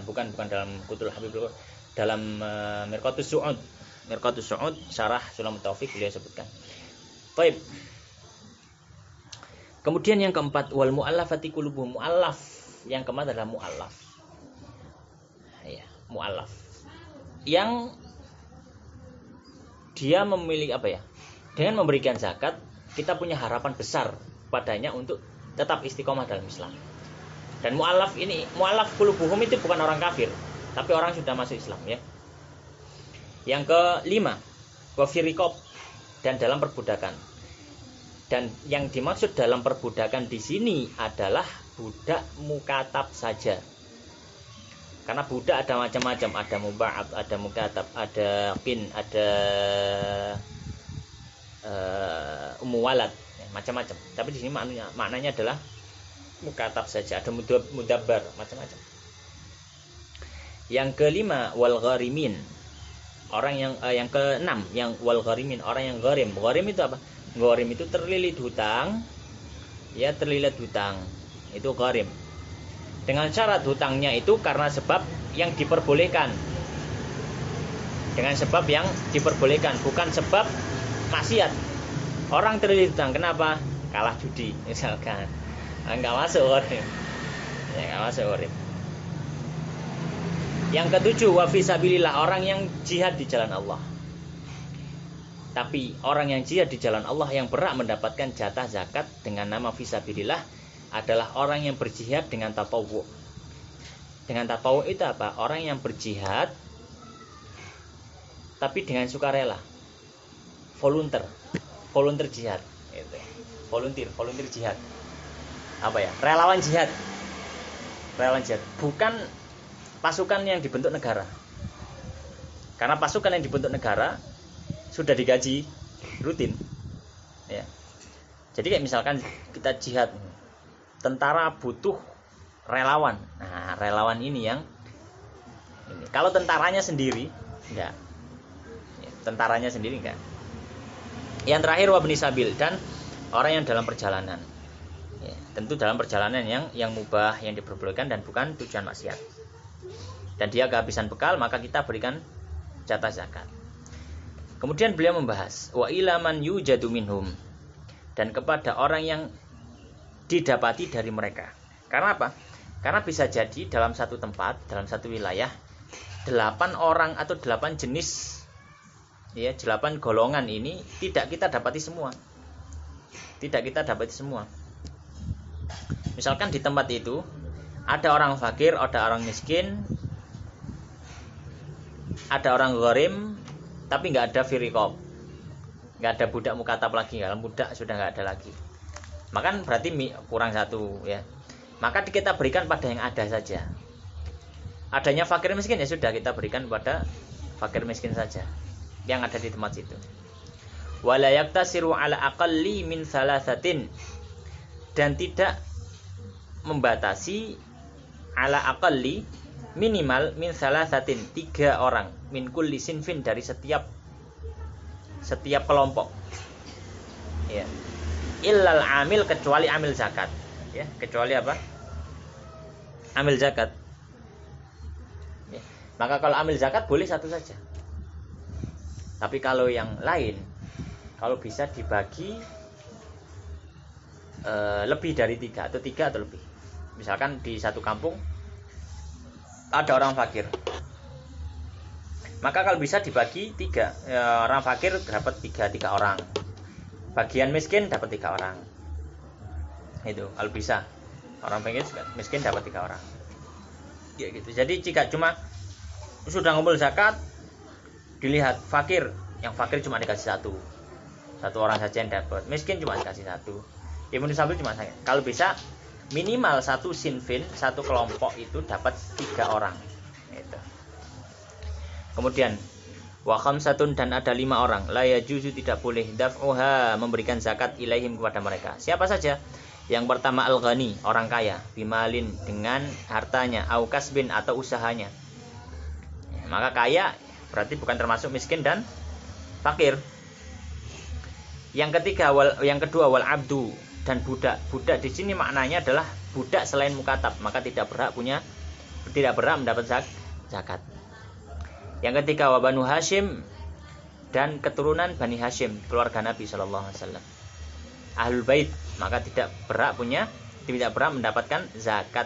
Bukan dalam Qutul Habibil Qorib, dalam Mirqatus Su'ud syarah Sulamut Taufik beliau sebutkan. Baik. Kemudian yang keempat, wal mu'allafati qulubuhum. Mu'allaf yang keempat adalah mu'allaf. Ya, mu'allaf. Yang dia memiliki dengan memberikan zakat, kita punya harapan besar padanya untuk tetap istiqomah dalam Islam. Dan mu'allaf qulubuhum itu bukan orang kafir, tapi orang sudah masuk Islam, ya. Yang kelima, wa fi riqab, dan dalam perbudakan. Dan yang dimaksud dalam perbudakan di sini adalah budak mukatab saja. Karena budak ada macam-macam, ada muba'ab, ada mukatab, ada qin, ada umuwalat, ya, macam-macam. Tapi di sini maknanya adalah mukatab saja, ada mudabbar, macam-macam. Yang kelima, wal gharimin. Orang yang keenam, yang wal gharimin, orang yang gharim. Gharim itu apa? Gharim itu terlilit hutang, ya, terlilit hutang, itu gharim. Dengan syarat hutangnya itu karena sebab yang diperbolehkan. Dengan sebab yang diperbolehkan, bukan sebab maksiat. Orang terlilit hutang, kenapa? Kalah judi, misalkan. Enggak masuk gharim. Ya, enggak masuk gharim. Yang ketujuh, wa fi sabilillah, orang yang jihad di jalan Allah. Tapi orang yang jihad di jalan Allah yang berhak mendapatkan jatah zakat dengan nama fisabilillah adalah orang yang berjihad dengan tatawwu. Dengan tatawwu itu apa? Orang yang berjihad tapi dengan sukarela. Volunteer jihad. Itu. Volunteer jihad. Apa ya? Relawan jihad. Bukan pasukan yang dibentuk negara. Karena pasukan yang dibentuk negara sudah digaji rutin, ya. Jadi kayak misalkan kita jihad, tentara butuh relawan. Nah, relawan ini yang kalau tentaranya sendiri enggak, ya, tentaranya sendiri enggak. Yang terakhir, wabni sabil, dan orang yang dalam perjalanan, ya, tentu dalam perjalanan yang mubah, yang diperbolehkan dan bukan tujuan maksiat. Dan dia kehabisan bekal, maka kita berikan jatah zakat. Kemudian beliau membahas wa ilaman yujadu minhum, dan kepada orang yang didapati dari mereka. Karena apa? Karena bisa jadi dalam satu tempat, dalam satu wilayah, 8 orang atau 8 jenis, ya, 8 golongan ini tidak kita dapati semua. Misalkan di tempat itu ada orang fakir, ada orang miskin, ada orang gharim, tapi nggak ada firikob, nggak ada budak mukatab lagi. Kalau budak sudah nggak ada lagi, maka berarti kurang satu, ya. Maka kita berikan pada yang ada saja. Adanya fakir miskin, ya sudah, kita berikan pada fakir miskin saja yang ada di tempat situ. Wala yaktasiru ala aqalli min salasatin, dan tidak membatasi ala aqalli, minimal min salasatin, 3 orang, min kulli sinfin, dari setiap kelompok, ya. Illal amil, kecuali amil zakat, ya. Kecuali apa? Amil zakat, ya. Maka kalau amil zakat boleh satu saja. Tapi kalau yang lain, kalau bisa dibagi lebih dari 3 atau 3 atau lebih. Misalkan di satu kampung ada orang fakir, maka kalau bisa dibagi 3, orang fakir dapat 3 orang, bagian miskin dapat 3 orang, Itu kalau bisa. Orang miskin dapat 3 orang. Ya gitu. Jadi jika cuma sudah ngumpul zakat, dilihat fakir, yang fakir cuma dikasih 1 orang saja yang dapat, miskin cuma dikasih 1, Ibnu Sabil cuma saya. Kalau bisa minimal 1 sinfin, 1 kelompok itu dapat 3 orang. Itu. Kemudian wa khamsatun, dan ada 5 orang, la yajuzu, tidak boleh, daf'uha, memberikan zakat ilaihim, kepada mereka. Siapa saja? Yang pertama al-ghani, orang kaya, bimalin, dengan hartanya, au kasbin, atau usahanya. Maka kaya berarti bukan termasuk miskin dan fakir. Yang kedua wal abdu, dan budak. Budak di sini maknanya adalah budak selain mukatab, maka tidak berhak mendapat zakat. Yang ketiga wa Banu Hashim, dan keturunan Bani Hashim, keluarga Nabi sallallahu alaihi wasallam. Ahlul bait, maka tidak berhak mendapatkan zakat.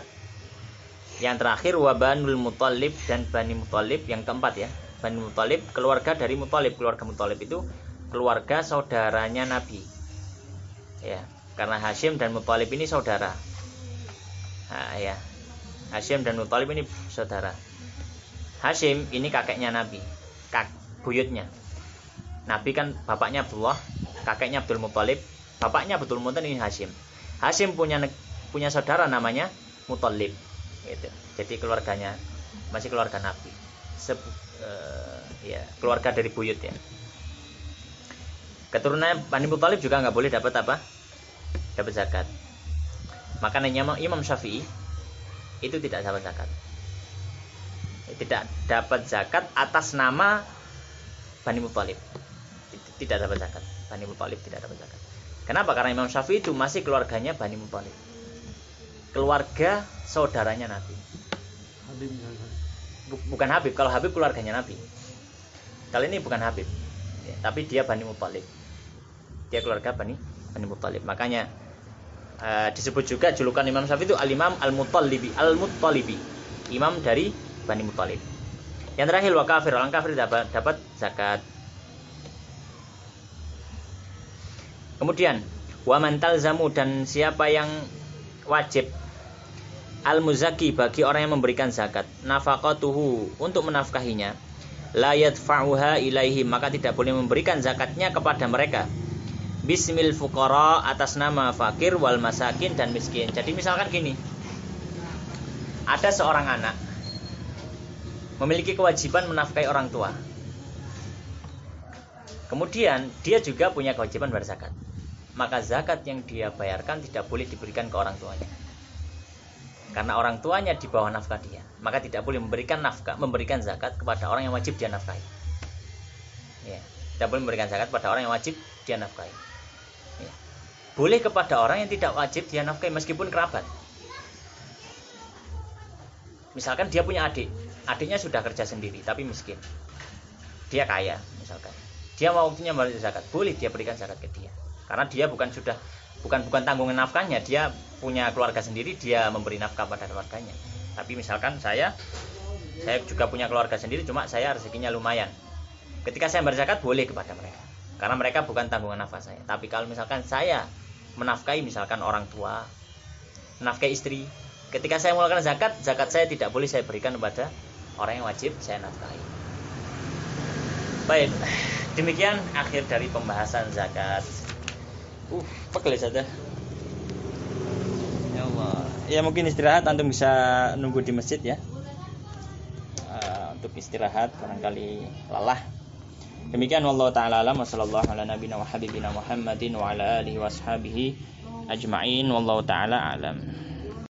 Yang terakhir wa Banul Muthalib, dan Bani Muthalib, yang keempat ya. Bani Muthalib, keluarga dari Muthalib. Keluarga Muthalib itu keluarga saudaranya Nabi. Ya, karena Hashim dan Muthalib ini saudara. Nah, ya. Hashim dan Muthalib ini saudara. Hashim ini kakeknya Nabi, buyutnya. Nabi kan bapaknya Abdullah, kakeknya Abdul Muthalib, bapaknya Abdul Muthalib ini Hashim. Hashim punya saudara namanya Muthalib. Gitu. Jadi keluarganya masih keluarga Nabi. Keluarga dari buyut ya. Keturunan Bani Muthalib juga nggak boleh dapat apa? Dapat zakat. Makanya Imam Syafi'i itu tidak dapat zakat. Tidak dapat zakat atas nama Bani Muthalib. Tidak dapat zakat. Bani Muthalib tidak dapat zakat. Kenapa? Karena Imam Syafi'i itu masih keluarganya Bani Muthalib. Keluarga saudaranya Nabi. Habib. Bukan Habib. Kalau Habib keluarganya Nabi. Kali ini bukan Habib. Ya, tapi dia Bani Muthalib. Dia keluarga Bani Muthalib. Makanya disebut juga julukan Imam Syafi'i itu Al-Imam Al-Muttalibi. Imam dari Bani Muthalib. Yang terakhir wa kafir, orang kafir dapat zakat. Kemudian wa man talzamu, dan siapa yang wajib al-muzaki, bagi orang yang memberikan zakat, nafaqatuhu, untuk menafkahinya, la yadfa'uha ilaihi, maka tidak boleh memberikan zakatnya kepada mereka, bismil fuqara, atas nama fakir, wal masakin, dan miskin. Jadi misalkan gini, ada seorang anak memiliki kewajiban menafkahi orang tua. Kemudian dia juga punya kewajiban berzakat. Maka zakat yang dia bayarkan tidak boleh diberikan ke orang tuanya. Karena orang tuanya di bawah nafkah dia. Maka tidak boleh memberikan zakat kepada orang yang wajib dia nafkahi. Ya, tidak boleh memberikan zakat kepada orang yang wajib dia nafkahi. Ya. Boleh kepada orang yang tidak wajib dia nafkahi meskipun kerabat. Misalkan dia punya adik. Adiknya sudah kerja sendiri tapi miskin. Dia kaya misalkan. Dia mau waktunya membayar zakat, boleh dia berikan zakat ke dia. Karena dia bukan tanggungan nafkahnya, dia punya keluarga sendiri, dia memberi nafkah pada keluarganya. Tapi misalkan saya juga punya keluarga sendiri, cuma saya rezekinya lumayan. Ketika saya berzakat boleh kepada mereka. Karena mereka bukan tanggungan nafkah saya. Tapi kalau misalkan saya menafkahi misalkan orang tua, menafkahi istri, ketika saya mengeluarkan zakat saya tidak boleh saya berikan kepada orang yang wajib saya nafkahi. Baik, demikian akhir dari pembahasan zakat. Pegel saja. Ya Allah. Ya mungkin istirahat, antum bisa nunggu di masjid ya. Untuk istirahat barangkali lelah. Demikian wallahu taala alam wa sallallahu ala nabiyina wa habibina Muhammadin wa ala alihi washabihi ajma'in wallahu taala alam.